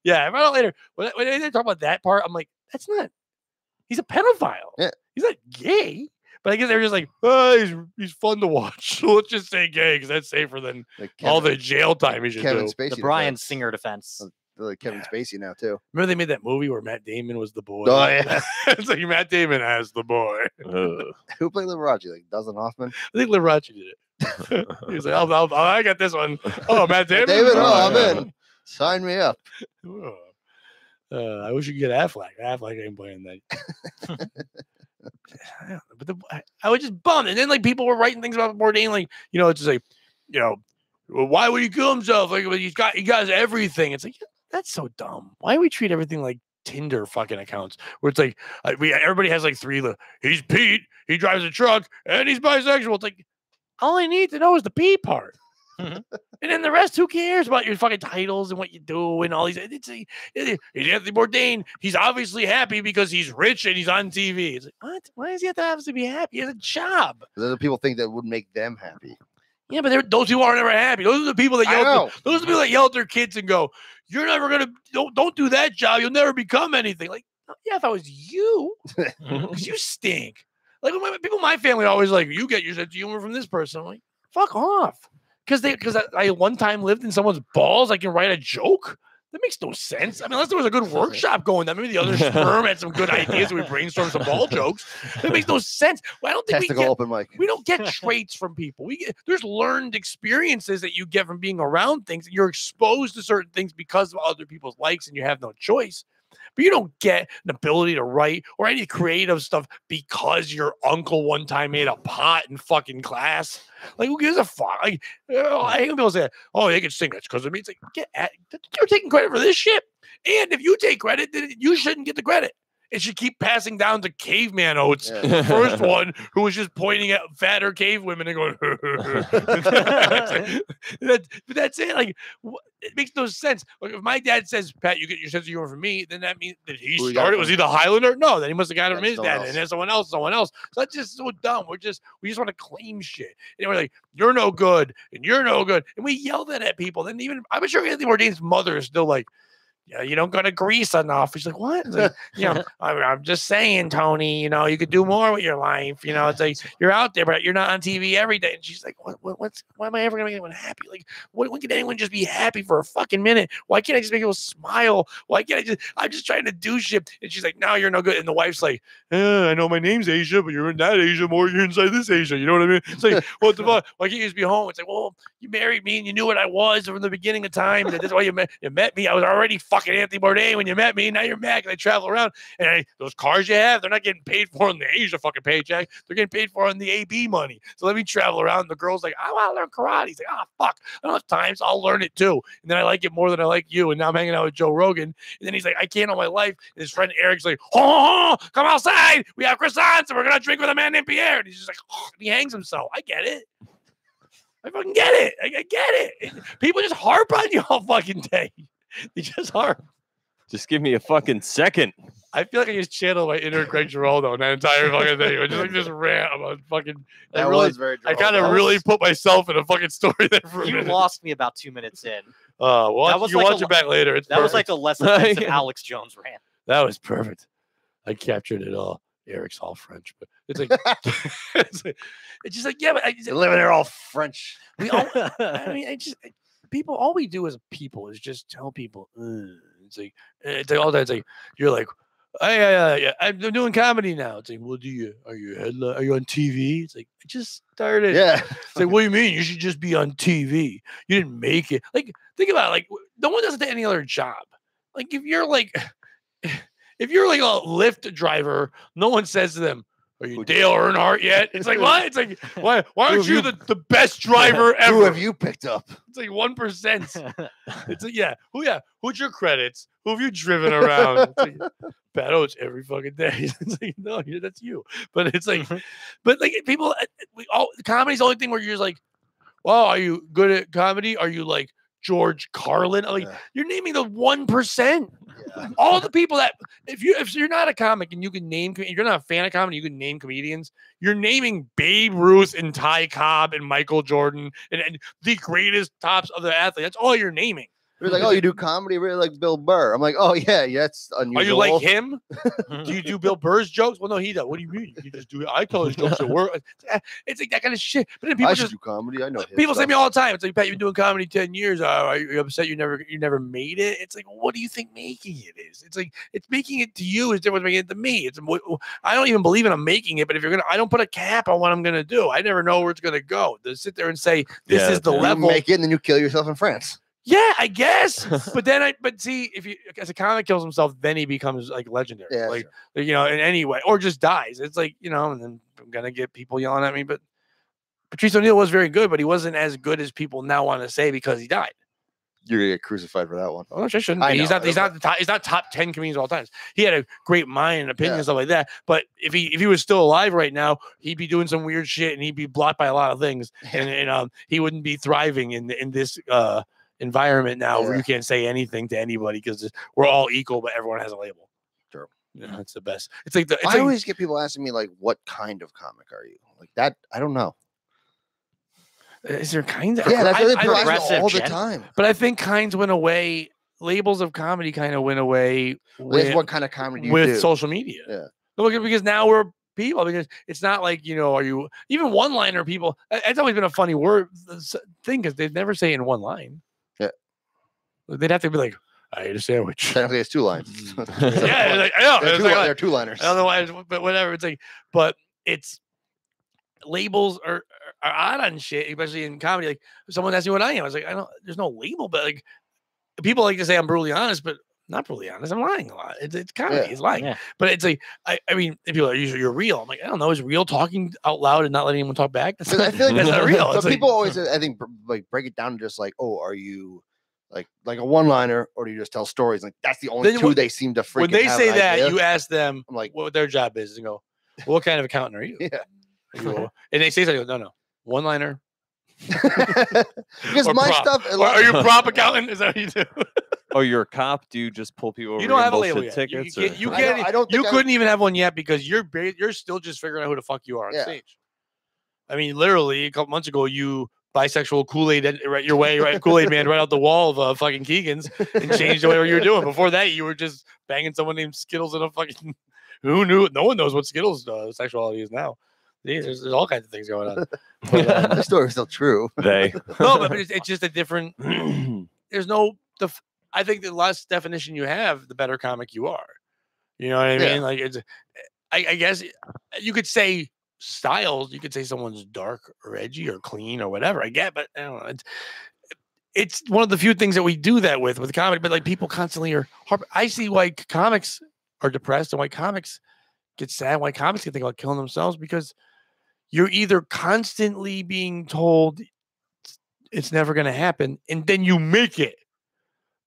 Yeah, I found out later when they talk about that part, I'm like, that's not. He's a pedophile. Yeah. He's not gay. But I guess they're just like, oh, he's fun to watch. So let's just say gay because that's safer than Like all the jail time he should Kevin do. Spacey The Brian defense. Singer defense. Like Kevin Spacey now too. Remember they made that movie where Matt Damon was the boy? Oh yeah. It's like Matt Damon as the boy. Ugh. Who played Liberace? Like Dustin Hoffman? I think Liberace did it. He was like, I got this one. Oh, Matt Damon. David, I'm yeah. in. Sign me up. I wish you could get Affleck. Affleck ain't playing that. But I was just bummed. And then like people were writing things about Bourdain, like, it's just like, well, why would he kill himself? Like he got everything. It's like, that's so dumb. Why do we treat everything like Tinder fucking accounts where it's like everybody has like three. He's Pete, he drives a truck, and he's bisexual. It's like all I need to know is the P part. And then the rest, who cares about your fucking titles and what you do and all these? He's Anthony Bourdain. He's obviously happy because he's rich and he's on TV. It's like, what? Why does he have to obviously be happy? He has a job. Other people think that would make them happy. Yeah, but those people aren't ever happy. Those are the people that I yell. know. Those are the people that yell at their kids and go, "You're never gonna don't do that job. You'll never become anything." Like, yeah, if I was you, because you stink. Like people in my family are always like, "You get your sense of humor from this person." I'm like, fuck off. Because I one time lived in someone's balls, I can write a joke. That makes no sense. I mean, unless there was a good workshop going on, maybe the other sperm had some good ideas. And we brainstormed some ball jokes. That makes no sense. Well, I don't think Open mic. we don't get traits from people. There's learned experiences that you get from being around things. And you're exposed to certain things because of other people's likes, and you have no choice. But you don't get an ability to write or any creative stuff because your uncle one time made a pot in fucking class. Like, who gives a fuck? Like, I hate when people say, "Oh, they can sing." That's because of me. It's like, you're taking credit for this shit. And if you take credit, then you shouldn't get the credit. It should keep passing down to Caveman Oates, the first one, who was just pointing at fatter cave women and going, that's it. Like, it makes no sense. Like, if my dad says, "Pat, you get your sense of humor from me," then that means that he started. Was he the Highlander? No, then he must have got it from his dad, and then someone else. So that's just so dumb. We just want to claim shit. And we're like, "You're no good," and "You're no good," and we yell that at people. Then even I'm sure Anthony Bourdain's mother is still like, "Yeah, you don't go to Greece enough." He's like, "What?" Like, I'm just saying, Tony, you could do more with your life. It's like you're out there, but you're not on TV every day. And she's like, why am I ever going to make anyone happy? Like, when can anyone just be happy for a fucking minute? Why can't I just make people smile? Why can't I'm just trying to do shit. And she's like, "No, you're no good." And the wife's like, "I know my name's Asia, but you're in that Asia more. You're inside this Asia." You know what I mean? It's like, what the fuck? Why can't you just be home? It's like, well, you married me and you knew what I was from the beginning of time. And that's why you met me. I was already fucking Anthony Bourdain when you met me. Now you're mad because I travel around. And those cars you have, they're not getting paid for on the Asia fucking paycheck. They're getting paid for on the AB money. So let me travel around. And the girl's like, "I want to learn karate." He's like, fuck. I don't have time, so I'll learn it too. And then I like it more than I like you. And now I'm hanging out with Joe Rogan. And then he's like, "I can't all my life." And his friend Eric's like, "Oh, come outside. We have croissants and we're going to drink with a man named Pierre." And he's just like, he hangs himself. I get it. I fucking get it. I get it. People just harp on you all fucking day. They just harp. Just give me a fucking second. I feel like I just channeled my inner Greg Giraldo in that entire fucking thing. I just like this rant about fucking. That really, was very. I kind of really put myself in a fucking story there for a You minute. lost me about 2 minutes in. Well, you watch it back later. It's that was like perfect. the less offensive Alex Jones rant. That was perfect. I captured it all. Eric's all French, but it's like it's just like yeah, but They're living there all French. we all. I mean, people. All we do as people is just tell people. It's like all that. It's like you're like. Yeah, I'm doing comedy now. It's like, well, are you on TV? It's like, I just started. Yeah. It's like, what do you mean? You should just be on TV. You didn't make it. Like, think about it. Like, no one does it to any other job. Like, if you're like a Lyft driver, no one says to them, "Are you Dale Earnhardt yet?" It's like, what? It's like, why aren't you the best driver ever? Who have you picked up? It's like 1%. It's like, yeah. Who's your credits? Who have you driven around? It's like, Pat Oates every fucking day. It's like, no, that's you. But it's like, but like people, comedy's the only thing where you're just like, well, are you good at comedy? Are you like George Carlin? Like, you're naming the 1%. Yeah. All the people that if you're not a comic and you can name, if you're not a fan of comedy, you can name comedians. You're naming Babe Ruth and Ty Cobb and Michael Jordan and the greatest tops of the athlete. That's all you're naming. They're like, oh, you do comedy, really like Bill Burr. I'm like, oh yeah, that's unusual. Are you like him? Do you do Bill Burr's jokes? Well, no, he does. What do you mean? You just do it. I tell his jokes at work. It's like that kind of shit. But then people just do comedy. I know. People say to me all the time. It's like, Pat, you've been doing comedy 10 years. Are you upset you never made it? It's like, what do you think making it is? It's like it's making it to you is different than making it to me. I don't even believe in I'm making it, but if you're gonna, I don't put a cap on what I'm gonna do. I never know where it's gonna go. To sit there and say this is the level. You make it and then you kill yourself in France. Yeah, I guess. But see, if you as a comic kills himself, then he becomes like legendary. Yeah, like in any way, or just dies. It's like, and then I'm gonna get people yelling at me. But Patrice O'Neal was very good, but he wasn't as good as people now want to say because he died. You're gonna get crucified for that one. Oh, I shouldn't be. He's not top 10 comedians of all times. He had a great mind and opinion and stuff like that. But if he was still alive right now, he'd be doing some weird shit and he'd be blocked by a lot of things. And he wouldn't be thriving in this environment now where you can't say anything to anybody because we're all equal, but everyone has a label. True. Yeah, it's the best. I always get people asking me like, "What kind of comic are you?" Like that, I don't know. Is there kinds of that's what people ask me all the time. But I think kinds went away. Labels of comedy kind of went away. What kind of comedy do you do? Social media? Yeah. Because now we're people. Because it's not like are you even one-liner people? It's always been a funny word thing because they'd never say it in one line. They'd have to be like, I ate a sandwich. Technically, it's 2 lines. Yeah, like, I know. They're 2-liners. I don't know why, but whatever. It's like, but it's labels are odd on shit, especially in comedy. Like, if someone asks me what I am, I was like, there's no label, but like, people like to say I'm brutally honest, but not brutally honest. I'm lying a lot. It's comedy. It's lying. Yeah. But it's like, I mean, if people are usually you're real. I'm like, I don't know. Is real talking out loud and not letting anyone talk back? I feel like that's not real. But people always, I think, like break it down to just like, oh, are you like a one-liner, or do you just tell stories? Like that's the only two they seem to freaking. When they say that, idea. you ask them, I'm like, what their job is, and go, well, what kind of accountant are you? Yeah. And they say something. No, one-liner. Because or my prop. stuff. Are you a prop accountant? Is that what you do? Oh, you're a cop? Do you just pull people over? You don't have a label yet. Tickets, you couldn't even have one yet because you're still just figuring out who the fuck you are on stage. I mean, literally a couple months ago, you bisexual Kool-Aid Kool-Aid man right out the wall of fucking Keegan's and changed the way you were doing. Before that, you were just banging someone named Skittles in a fucking. Who knew? No one knows what Skittles sexuality is now. There's all kinds of things going on. But, the story's still true. No, but it's just a different. There's no. I think the less definition you have, the better comic you are. You know what I mean? Like it's. I guess you could say styles. You could say someone's dark or edgy or clean or whatever. I get, but I don't know. It's one of the few things that we do that with comedy. But like people constantly are. I see why comics are depressed and why comics get sad. Why comics can think about killing themselves because you're either constantly being told it's never going to happen, and then you make it.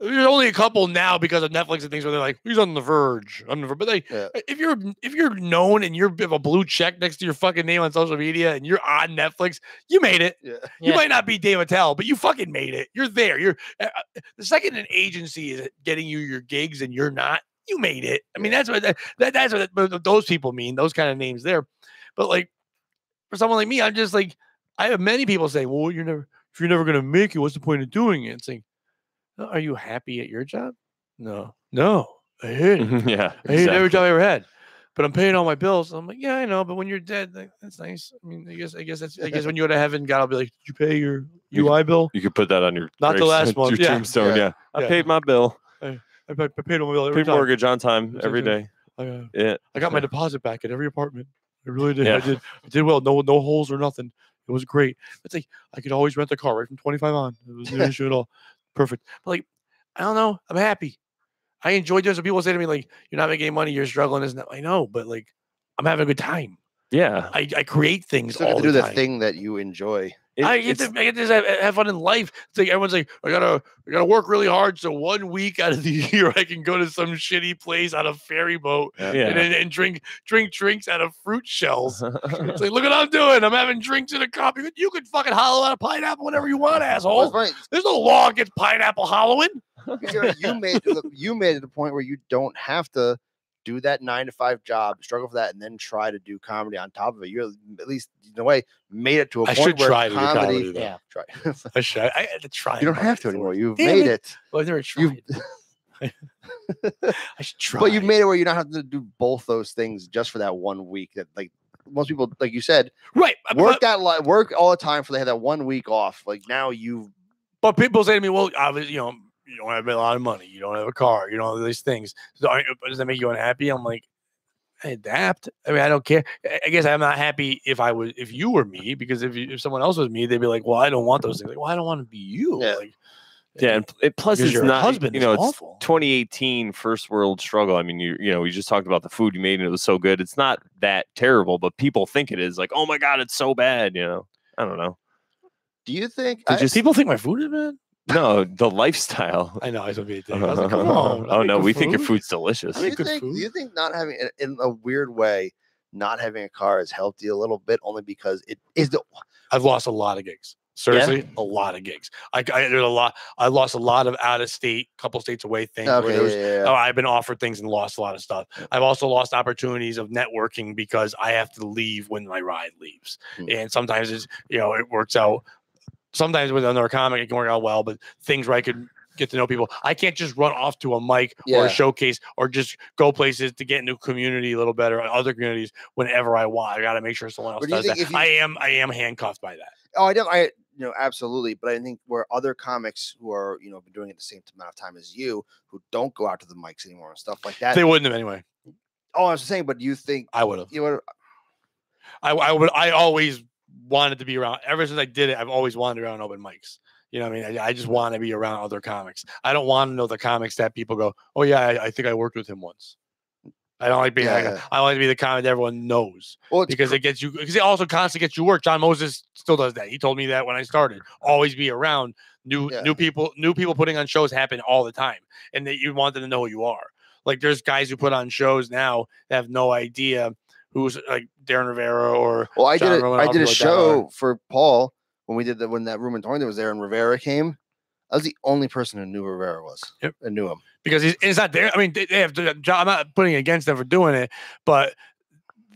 There's only a couple now because of Netflix and things where they're like, he's on The Verge. But like, if you're known and you have a blue check next to your fucking name on social media and you're on Netflix, you made it. Yeah. You might not be Dave Attell, but you fucking made it. You're there. You're the second an agency is getting you your gigs and you're not, you made it. I mean, that's what those people mean. Those kind of names there. But like for someone like me, I'm just like, I have many people saying, well, if you're never gonna make it, what's the point of doing it? It's like, are you happy at your job? No, I hate it. Yeah, I hate every job I ever had. But I'm paying all my bills. I'm like, yeah, I know. But when you're dead, that's nice. I mean, I guess when you go to heaven, God will be like, did you pay your UI bill? You could put that on your not the last month. Your tombstone. Yeah. I paid my bill. I paid my bill every time. Mortgage on time every day. I got my deposit back at every apartment. I really did. Yeah. I did well. No holes or nothing. It was great. It's like I could always rent a car right from 25 on. It was no issue at all. Perfect. But like, I don't know. I'm happy. I enjoy doing. So people say to me like, "You're not making any money. You're struggling." Isn't that? I know, but like, I'm having a good time. Yeah. I create things all the time. Do the thing that you enjoy. I get to have fun in life. It's like everyone's like, I gotta work really hard. So 1 week out of the year, I can go to some shitty place on a ferry boat and drink drinks out of fruit shells. It's like, look what I'm doing. I'm having drinks in a cup. You could fucking hollow out a pineapple whenever you want, asshole. Right. There's no law against pineapple hollowing. You made it to the point where you don't have to do that 9-to-5 job, struggle for that, and then try to do comedy on top of it. You're at least in a way made it to a point where try comedy. To do comedy Try. I should. I had to try. You don't have to anymore. You've made it. Well, I never tried. I should try. But you made it where you don't have to do both those things just for that 1 week. That like most people, like you said, right? Work all the time for they had that 1 week off. Like now you. But people say to me, well, obviously, you don't have a lot of money. You don't have a car. You don't have these things. So does that make you unhappy? I'm like, I adapt. I mean, I don't care. I guess I'm not happy if you were me, because if someone else was me, they'd be like, well, I don't want those things. Like, well, I don't want to be you. Yeah. Like, and plus it's your not, husband it's awful. 2018 first world struggle. I mean, we just talked about the food you made and it was so good. It's not that terrible, but people think it is. Like, oh my God, it's so bad. I don't know. Do you think people think my food is bad? No, the lifestyle. I know. I was going to be a dick. I was like, come on. Oh no, we think your food's delicious. Do you think not having, in a weird way, not having a car has helped you a little bit, only because it is I've lost a lot of gigs. Seriously, a lot of gigs. There's a lot. I lost a lot of out of state, couple states away things. Okay, I've been offered things and lost a lot of stuff. I've also lost opportunities of networking because I have to leave when my ride leaves, and sometimes it's it works out. Sometimes with another comic, it can work out well, but things where I could get to know people, I can't just run off to a mic or a showcase or just go places to get into community a little better, other communities whenever I want. I got to make sure someone else does that. I am handcuffed by that. Oh, I absolutely. But I think where other comics who are, been doing it the same amount of time as you, who don't go out to the mics anymore and stuff like that. They wouldn't have anyway. Oh, I was saying, but do you think I would have? You would. I always wanted to be around. Ever since I did it, I've always wanted around open mics. You know what I mean? I just want to be around other comics. I don't want to know the comics that people go, oh yeah, I think I worked with him once. I don't like being I like to be the comic that everyone knows. Well, because it also constantly gets you work. John Moses still does that. He told me that when I started. Always be around new people putting on shows happen all the time. And that you want them to know who you are. Like there's guys who put on shows now that have no idea who's like Darren Rivera or I did a show for Paul when that Room and Torn was there and Rivera came. I was the only person who knew Rivera was. Yep. I knew him because he's not there. I mean, they have to. I'm not putting it against them for doing it, but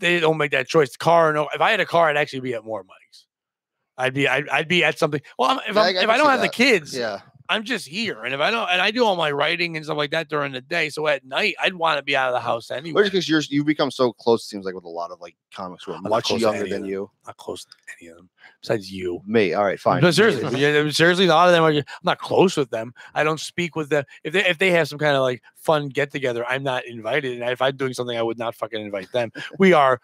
they don't make that choice. If I had a car, I'd actually be at more mics. I'd be at something. Well, if I don't have the kids, I'm just here. And if I don't, and I do all my writing and stuff like that during the day. So at night, I'd want to be out of the house anyway. Because you've become so close, it seems like, with a lot of like comics who are much younger than you. Not close to any of them. Besides you. Me. All right, fine. But seriously, a lot of them I'm not close with them. I don't speak with them. If they have some kind of like fun get together, I'm not invited. And if I'm doing something, I would not fucking invite them. We are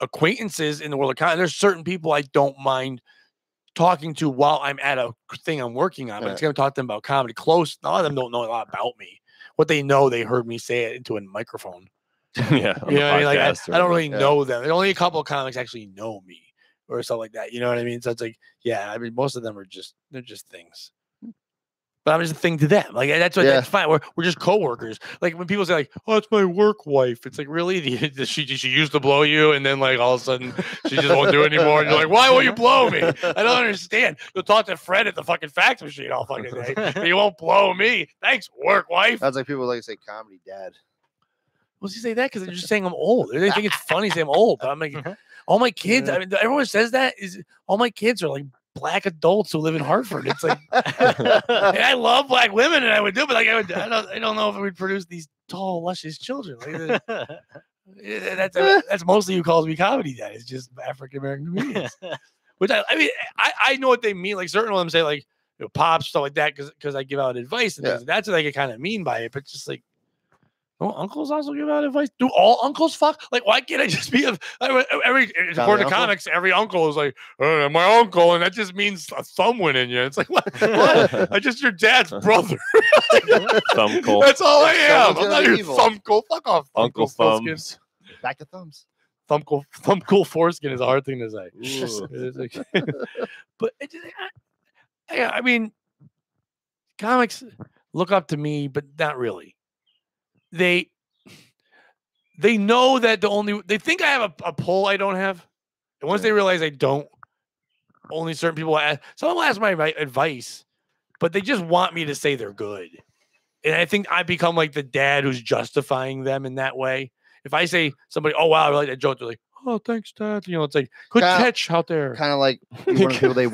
acquaintances in the world of comedy. There's certain people I don't mind talking to while I'm at a thing I'm working on, but it's going to talk to them about comedy. Close. A lot of them don't know a lot about me. What they know, they heard me say it into a microphone. Yeah. You know what I mean? Like, I don't really know them. There's only a couple of comics actually know me or stuff like that. You know what I mean? So it's like, I mean, most of them they're just things. But I'm just a thing to them. Like that's what that's fine. We're just coworkers. Like when people say like, "Oh, it's my work wife," it's like really she used to blow you, and then like all of a sudden she just won't do it anymore. And you're like, "Why won't you blow me?" I don't understand. You'll talk to Fred at the fucking fax machine all fucking day, but you won't blow me. Thanks, work wife. That's like people like to say comedy dad. Well, you say that because they're just saying I'm old. They think it's funny to say I'm old. But I'm like, all my kids. I mean, everyone says that is all my kids are like black adults who live in Hartford. It's like, and I love black women, and I would do, but like I don't know if it would produce these tall, luscious children. Like, that's mostly who calls me comedy dad. It's just African American comedians. Which I mean, I know what they mean. Like certain of them say like pops stuff like that because I give out advice and things. That's what I kind of mean by it. But just like. Don't uncles also give out advice? Do all uncles fuck? Like, why can't I just be according to comics, every uncle is like, my uncle, and that just means a thumb went in you. It's like, what? I'm just your dad's brother. Thumbcle. That's all I am. I'm not your thumbcle. Fuck off, Uncle Thumbs. Back to thumbs. Thumbcle foreskin is a hard thing to say. But I mean, comics look up to me, but not really. They know that they think I have a pull I don't have. And once they realize I don't, only certain people ask. Someone will ask my advice, but they just want me to say they're good. And I think I become like the dad who's justifying them in that way. If I say somebody, oh wow, I like that joke, they're like, oh thanks, Dad. You know, it's like good catch out there. Kind of like one of the people they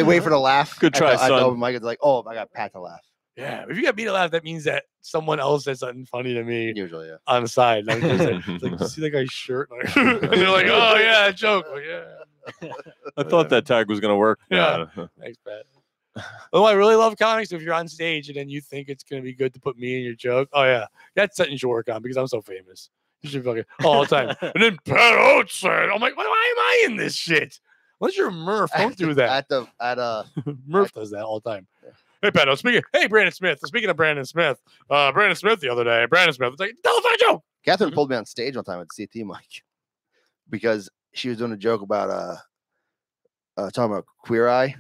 wait for the laugh. Good try, son. Mike is like, oh, I got Pat to laugh. Yeah, if you got me to laugh, that means that someone else said something funny to me. Usually, on the side. Like, it's like, see that guy's shirt? And they're like, oh, yeah, that joke. Like, yeah. I thought that tag was going to work. Yeah. Thanks, Pat. Oh, I really love comics. If you're on stage and then you think it's going to be good to put me in your joke, oh, yeah. That's something you should work on because I'm so famous. You should be like, all the time. And then Pat Oates said, I'm like, why am I in this shit? Unless you're Murph, don't do that. Murph does that all the time. Yeah. Hey, Pat, hey, Brandon Smith. Speaking of Brandon Smith the other day, Brandon Smith was like, tell a funny joke. Catherine pulled me on stage one time at the CT mic because she was doing a joke about talking about Queer Eye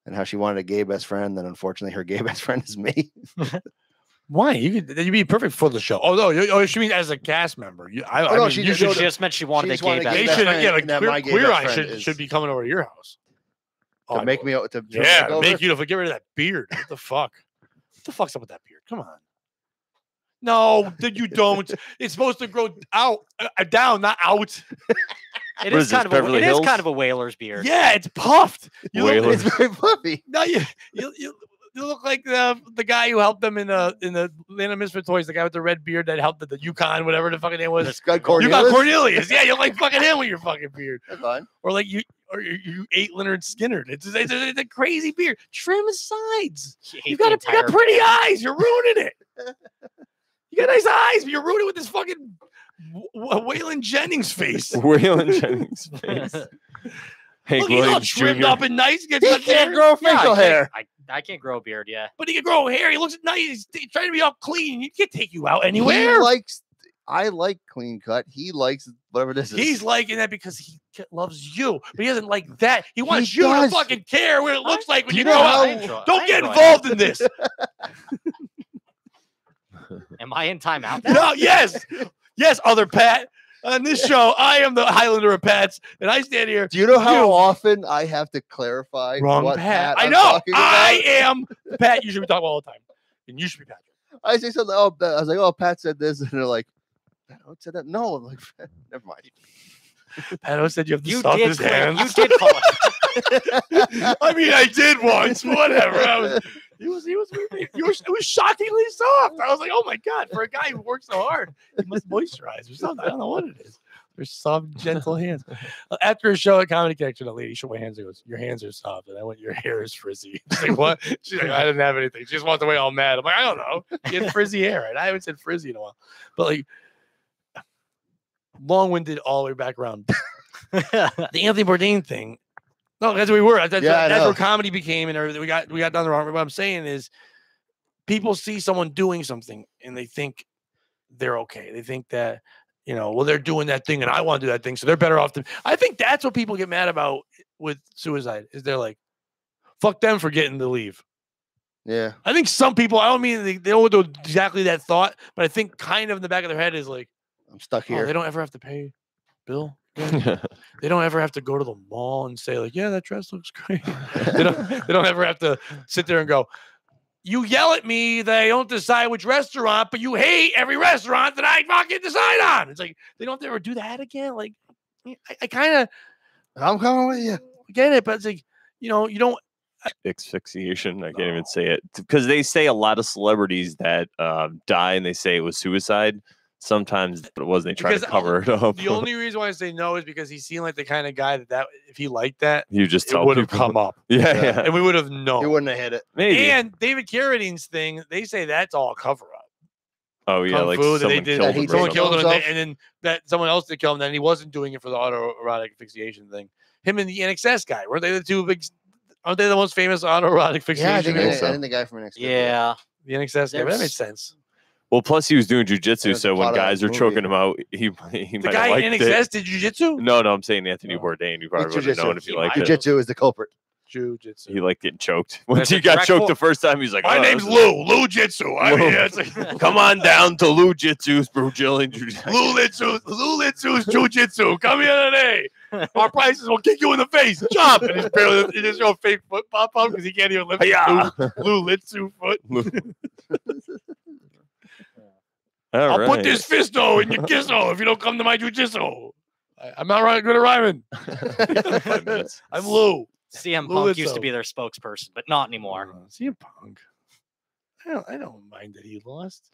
and how she wanted a gay best friend. Then unfortunately, her gay best friend is me. Why? You'd be perfect for the show. Oh no, she means as a cast member. She just meant she wanted a gay best friend. Yeah, Queer Eye should be coming over to your house. To make me make you to get rid of that beard. What the fuck? What the fuck's up with that beard? Come on. No, you don't. It's supposed to grow out, down, not out. It is kind of a whaler's beard. Yeah, it's puffed. It's very puffy. No, you look like the guy who helped them in the Land of Misfit Toys, the guy with the red beard that helped the Yukon, whatever the fucking name was. You got Cornelius. Yeah, you're like fucking him with your fucking beard. That's fine. Or like you ate Leonard Skinner. It's a crazy beard. Trim his sides. You got pretty eyes. You're ruining it. You got nice eyes, but you're ruining it with this fucking Waylon Jennings face. Waylon Jennings face. Hank Look, he's all trimmed up and nice. He can't grow facial hair. I can't grow a beard, yeah. But he can grow hair. He looks nice. He's trying to be all clean. He can't take you out anywhere. I like clean cut. He likes whatever this is. He's liking that because he loves you, but he doesn't like that. He wants you to fucking care what it looks like when you grow up. Don't get involved in this. Am I in timeout? No, yes, other Pat. On this show, I am the Highlander of Pats, and I stand here. Do you know how often I have to clarify? Wrong what Pat. I know. I am Pat. You should be talking all the time, and you should be Patrick. I say something. I was like, "Oh, Pat said this," and they're like, "Pat said that." No, I'm like, never mind. Pat said you have to stop his hands. You did call it. I mean, I did once. Whatever. It was shockingly soft. I was like, oh my God, for a guy who works so hard, he must moisturize or something. I don't know what it is. They're soft, gentle hands. After a show at Comedy Connection, a lady shook my hands and goes, your hands are soft. And I went, your hair is frizzy. She's like, what? She's like, I didn't have anything. She just walked away all mad. I'm like, I don't know. You had frizzy hair. And I haven't said frizzy in a while. But like, long-winded all the way back around. The Anthony Bourdain thing. No, that's where we were. That's where comedy became and everything. We got down the wrong. What I'm saying is people see someone doing something and they think they're okay. They think that, well, they're doing that thing and I want to do that thing, so they're better off. I think that's what people get mad about with suicide is they're like, fuck them for getting to leave. Yeah. I think some people, I don't mean they don't do exactly that thought, but I think kind of in the back of their head is like, I'm stuck oh, here. they don't ever have to pay bill. They don't ever have to go to the mall and say like, yeah, that dress looks great. they don't ever have to sit there and go, you yell at me that I don't decide which restaurant, but you hate every restaurant that I fucking decide on. It's like they don't have to ever do that again. Like I kind of I'm coming with you. get it, but it's like, you don't asphyxiation. I can't even say it because they say a lot of celebrities that die and they say it was suicide. Sometimes it wasn't. They try to cover it up. The only reason why I say no is because he seemed like the kind of guy that if he liked that, you just it would have come up. Yeah, and we would have known. He wouldn't have hit it. Maybe. And David Carradine's thing, they say that's all a cover up. Oh yeah, like someone killed him. Someone killed him, and then that someone else did kill him. Then he wasn't doing it for the autoerotic asphyxiation thing. Him and the NXS guy, were they the two big? Aren't they the most famous autoerotic asphyxiation? Yeah, I think the guy from NXS. Yeah, the NXS guy. That makes sense. Well, plus he was doing jujitsu, so when guys are choking him out, he the might guy have in liked NXS it. did jujitsu? No, I'm saying Anthony Bourdain. You probably would have known if he liked it. Jujitsu is the culprit. Jiu-jitsu. He liked getting choked. Once he got choked the first time, he's like, my name's Lou Jitsu. I mean, it's like, come on down to Lou Jitsu's Brazilian Jiu-Jitsu. Lou Jitsu's Jiu-Jitsu. Come here today. Our prices will kick you in the face. Jump. And he just show a fake foot pop up because he can't even lift Lou Jitsu foot. I'll put this fisto in your kisso if you don't come to my Jiu-Jitsu. I'm not good at rhyming. I'm Lou. CM Punk used to be their spokesperson, but not anymore. CM Punk. I don't mind that he lost.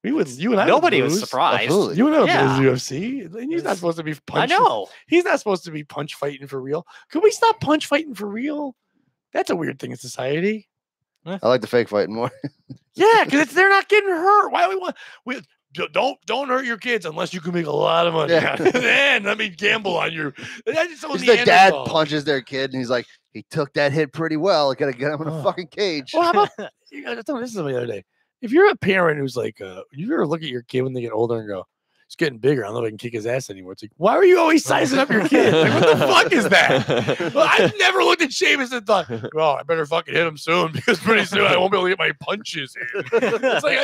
You and I. Nobody was surprised. Absolutely. You and I lose UFC. And he's not supposed to be punching. I know. He's not supposed to be punch fighting for real. Could we stop punch fighting for real? That's a weird thing in society. I like the fake fighting more. Yeah, because they're not getting hurt. Why do don't hurt your kids unless you can make a lot of money. Yeah. Then let me gamble on you. The dad punches their kid and he's like, he took that hit pretty well. I gotta get him in a fucking cage. Well, how about I told this the other day. If you're a parent who's like, you ever look at your kid when they get older and go, it's getting bigger. I don't know if I can kick his ass anymore. It's like, why are you always sizing up your kid? Like, what the fuck is that? Well, I've never looked at Sheamus and thought, well, I better fucking hit him soon because pretty soon I won't be able to get my punches in. It's like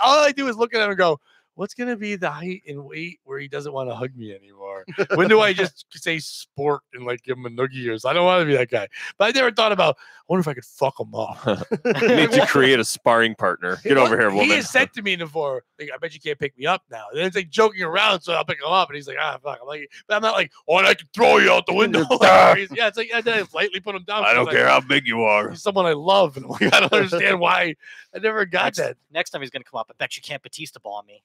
all I do is look at him and go, what's gonna be the height and weight where he doesn't want to hug me anymore? When do I just say sport and like give him a noogie or something? I don't want to be that guy. But I never thought about, I wonder if I could fuck him up. You need to create a sparring partner. Get over here, woman. He has said to me before, like, I bet you can't pick me up now. And it's like joking around, so I'll pick him up. And he's like, fuck. I'm like, but I'm not like, oh, and I can throw you out the window. Yeah, it's like I lightly put him down. I don't care how big you are. He's someone I love. And I'm like, I don't understand why. I never got that. Next time he's gonna come up, I bet you can't Batista ball me.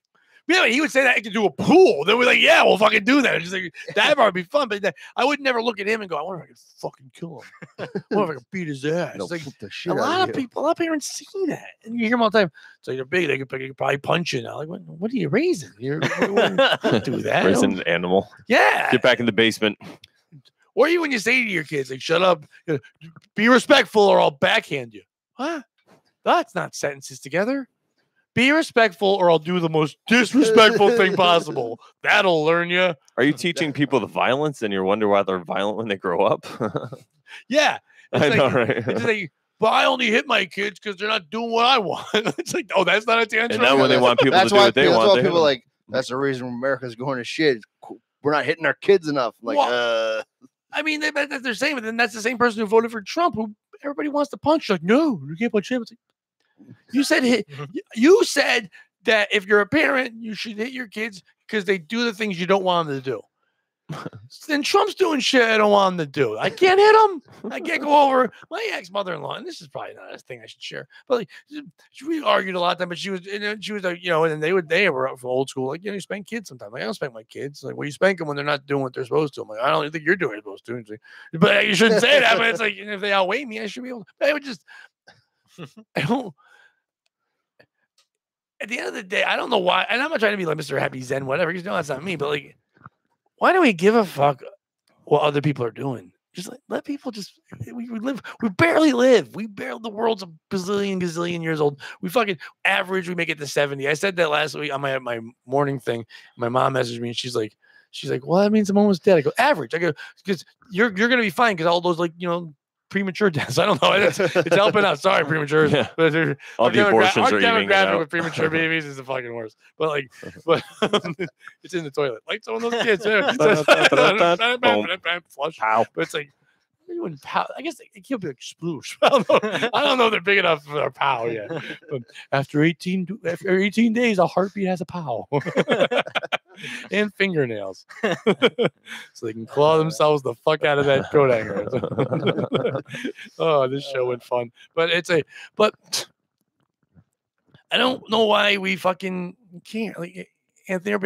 Yeah, he would say that I could do a pool. Then we're like, yeah, we'll fucking do that. Just like that would be fun. But I would never look at him and go, I wonder if I could fucking kill him. I wonder if I could beat his ass. No, like a lot of parents see that, and you hear them all the time. So they're big. They could probably punch you now. Like, what are you raising? You don't do that. Raising an animal. Yeah. Get back in the basement. Or you when you say to your kids, like, shut up, be respectful, or I'll backhand you. What? That's not sentences together. Be respectful or I'll do the most disrespectful thing possible. That'll learn you. Are you teaching people the violence and you wonder why they're violent when they grow up? Yeah. I know, right? It's like, but I only hit my kids because they're not doing what I want. It's like, oh, that's not a tantrum. And now when they want people to do what they want, that's why people like, that's the reason America's going to shit. We're not hitting our kids enough. Like, I mean, that's they're saying, but then that's the same person who voted for Trump, who everybody wants to punch. Like, no, you can't punch him. It's like, you said that if you're a parent, you should hit your kids because they do the things you don't want them to do. Then Trump's doing shit I don't want him to do. I can't hit him. I can't go over my ex-mother-in-law, and this is probably not a thing I should share. But like, we argued a lot of time. But she was like, and they were up for old school. Like, you spank kids sometimes. Like, I don't spank my kids. Like, well, you spank them when they're not doing what they're supposed to. I'm like, I don't think you're doing what you're supposed to. Like, but you shouldn't say that. But it's like, if they outweigh me, I should be able. But I would just, I don't. At the end of the day, I don't know why, and I'm not trying to be like Mr. Happy Zen, whatever, because that's not me, but like, why do we give a fuck what other people are doing? Just like, let people we barely live. The world's a gazillion years old. We fucking average, we make it to 70. I said that last week on my morning thing. My mom messaged me and she's like, well, that means I'm almost dead. I go, average. I go, because you're going to be fine because all those premature deaths. I don't know. It's helping out. Sorry, premature. Yeah. But All the abortions our are evening it demographic out. with premature babies is the fucking worst. But it's in the toilet. Like some of those kids. Flush. Pow. But it's like, you wouldn't pow. I guess it can't be like sploosh. I don't know if they're big enough for their pow yet. But after 18 days, a heartbeat has a pow. And fingernails. So they can claw themselves the fuck out of that coat hanger. Oh, this show went fun. But I don't know why we fucking can't. Like, Anthony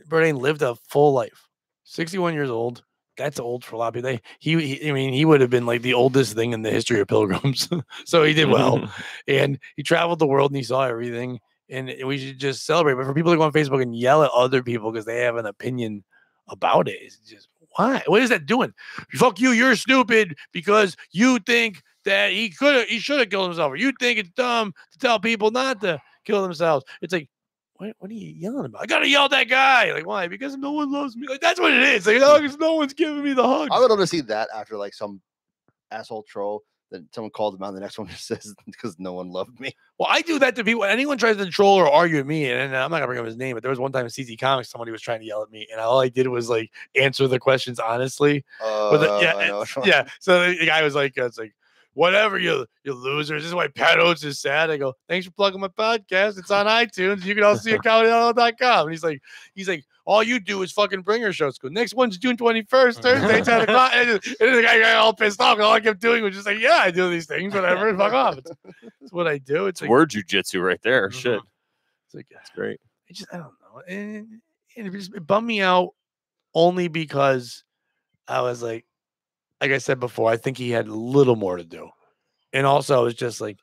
Bourdain lived a full life. 61 years old. That's old for a lot of people. He would have been like the oldest thing in the history of pilgrims. So he did well. And he traveled the world and he saw everything. And we should just celebrate. But for people to go on Facebook and yell at other people because they have an opinion about it, it's just, why? What is that doing? Fuck you, you're stupid because you think that he should have killed himself. Or you think it's dumb to tell people not to kill themselves. It's like, what are you yelling about? I gotta yell at that guy. Like, why? Because no one loves me. Like, that's what it is. Like, because no one's giving me the hug. I would love to see that after like some asshole troll that someone called him out. The next one just says because no one loved me. Well, I do that to people. Anyone tries to troll or argue with me, and I'm not gonna bring up his name, but there was one time in CT Comics somebody was trying to yell at me, and all I did was like answer the questions honestly. So the guy was like, "It's like whatever, you losers. This is why Pat Oates is sad." I go, "Thanks for plugging my podcast. It's on iTunes. You can also see it at comedyauto.com." And he's like, "All you do is fucking bring your shows." Go, "Next one's June 21st, Thursday, 10 o'clock." And the guy got all pissed off. All I kept doing was just like, "Yeah, I do these things, whatever. Fuck off." It's what I do. It's like word jujitsu right there. Mhm. Shit. It's like, That's great. I don't know. And it bummed me out only because I was like I said before, I think he had a little more to do. And also, it was just like,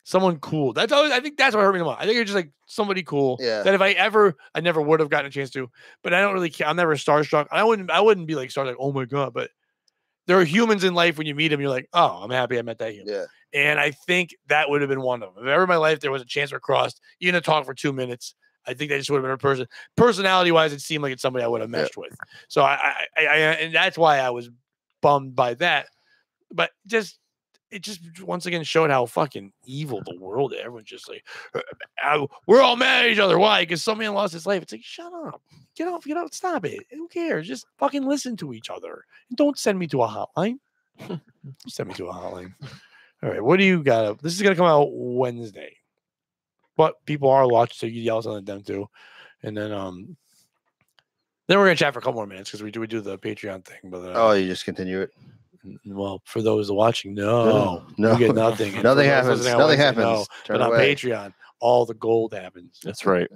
someone cool. That's always, I think that's what hurt me the most. I think you're just like somebody cool. Yeah. That I never would have gotten a chance to. But I don't really care. I'm never starstruck. I wouldn't be like starstruck, like, oh my God. But there are humans in life when you meet them, you're like, oh, I'm happy I met that human. Yeah. And I think that would have been one of them. If ever in my life there was a chance we're crossed, even to talk for 2 minutes, I think that just would have been a person. Personality wise, it seemed like it's somebody I would have meshed with. So I and that's why I was bummed by that. But it just once again showed how fucking evil the world is. Everyone's just like, we're all mad at each other. Why? Because somebody lost his life. It's like, shut up. Get off, stop it. Who cares? Just fucking listen to each other. And don't send me to a hotline. Send me to a hotline. All right, what do you got? This is going to come out Wednesday. But people are watching, so you yell something at them too. And then we're going to chat for a couple more minutes because we do the Patreon thing. But you just continue it. Well, for those watching, no, you get nothing. Nothing happens. Nothing happens. No. Turn But on away. Patreon, all the gold happens. That's right.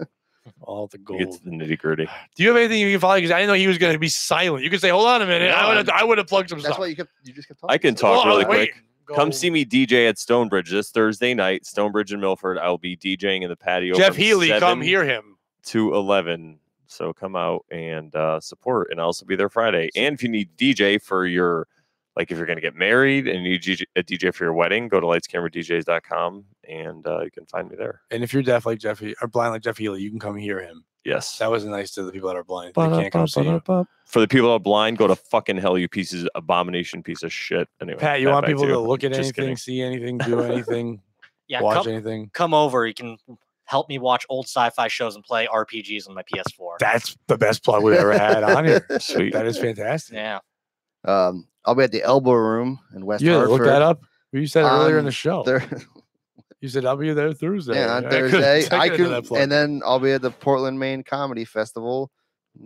All the You gold. get to the nitty gritty. Do you have anything you can follow? Because I didn't know he was going to be silent. You could say, "Hold on a minute." No, I would have plugged some That's stuff. why you just kept talking. I can talk Well, really wait. quick. Go. Come see me DJ at Stonebridge this Thursday night. Stonebridge in Milford. I'll be DJing in the patio. Jeff from Healy, 7 come hear him. to 11. So come out and support, and I'll also be there Friday. And if you need DJ for your, like if you're going to get married and you need a DJ for your wedding, go to lightscameradjs.com and you can find me there. And if you're deaf like Jeff or blind like Jeff Healy, you can come hear him. Yes. That was nice to the people that are blind. They can't come see you. For the people that are blind, go to fucking hell, you pieces abomination piece of shit. Anyway, Pat, you want back people to you. to look at Just anything, kidding. see anything, do anything, Yeah, watch anything? come over. You can help me watch old sci-fi shows and play RPGs on my PS4. That's the best plug we've ever had on here. Sweet. That is fantastic. Yeah. I'll be at the Elbow Room in West You Hartford. look that up. You said it earlier in On the show. You said I'll be there Thursday. Yeah, on I could've- Thursday. I I could've done could, that plug. and then I'll be at the Portland, Maine Comedy Festival,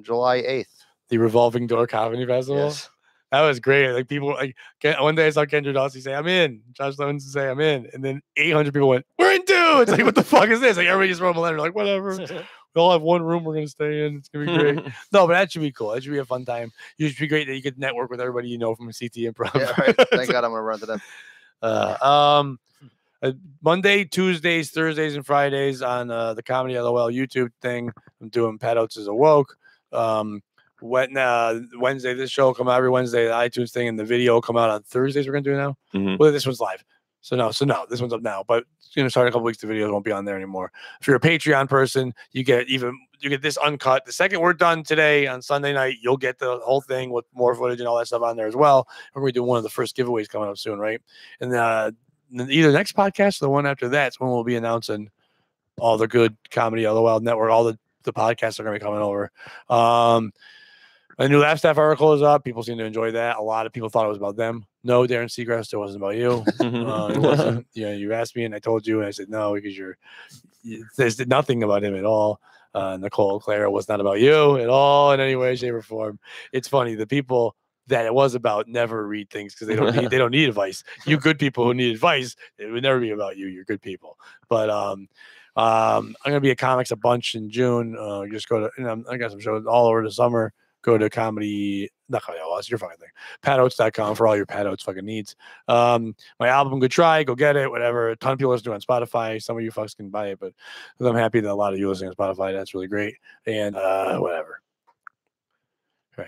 July 8th. The Revolving Door Comedy Festival. Yes. That was great. Like people, like one day I saw Kendra Dawson say, "I'm in." Josh Levinson say, "I'm in," and then 800 people went, "We're in too." It's like, what the fuck is this? Like everybody just wrote a letter, like whatever. We all have one room we're gonna stay in. It's gonna be great. No, but that should be cool. That should be a fun time. It should be great that you could network with everybody you know from CT Improv. Yeah, right. Thank God I'm gonna run to them. Monday, Tuesdays, Thursdays, and Fridays on the Comedy LOL YouTube thing. I'm doing Pat Oates is Awoke. Wednesday, this show will come out every Wednesday, the iTunes thing, and the video will come out on Thursdays. We're gonna do now. Well, this one's live. So no, this one's up now. But it's gonna start in a couple weeks. The videos won't be on there ananymore. If you're a Patreon person, you get even you get this uncut. The second we're done today on Sunday night, you'll get the whole thing with more footage and all that stuff on there as well. We're going to do one of the first giveaways coming up soon, right? And either next podcast or the one after that's when we'll be announcing all the good comedy, all the Wild Network, all the podcasts are going to be coming over. A new Laugh Staff article is up. People seem to enjoy that. A lot of people thought it was about them. No, Darren Seacrest, it wasn't about you. It wasn't. You asked me and I told you, and I said no because there's nothing about him at all. Nicole Clara was not about you at all in any way, shape, or form. It's funny. The people that it was about never read things because they don't need advice. You good people who need advice, it would never be about you. You're good people. But I'm gonna be at comics a bunch in June. Just go to, and I got some shows all over the summer. Go to comedy, not comedy, that's your fucking thing. PatOates.com for all your Pat Oates fucking needs. My album, Good Try, go get it, whatever. A ton of people listen to it on Spotify. Some of you fucks can buy it, but I'm happy that a lot of you listening on Spotify. That's really great. And whatever. Right.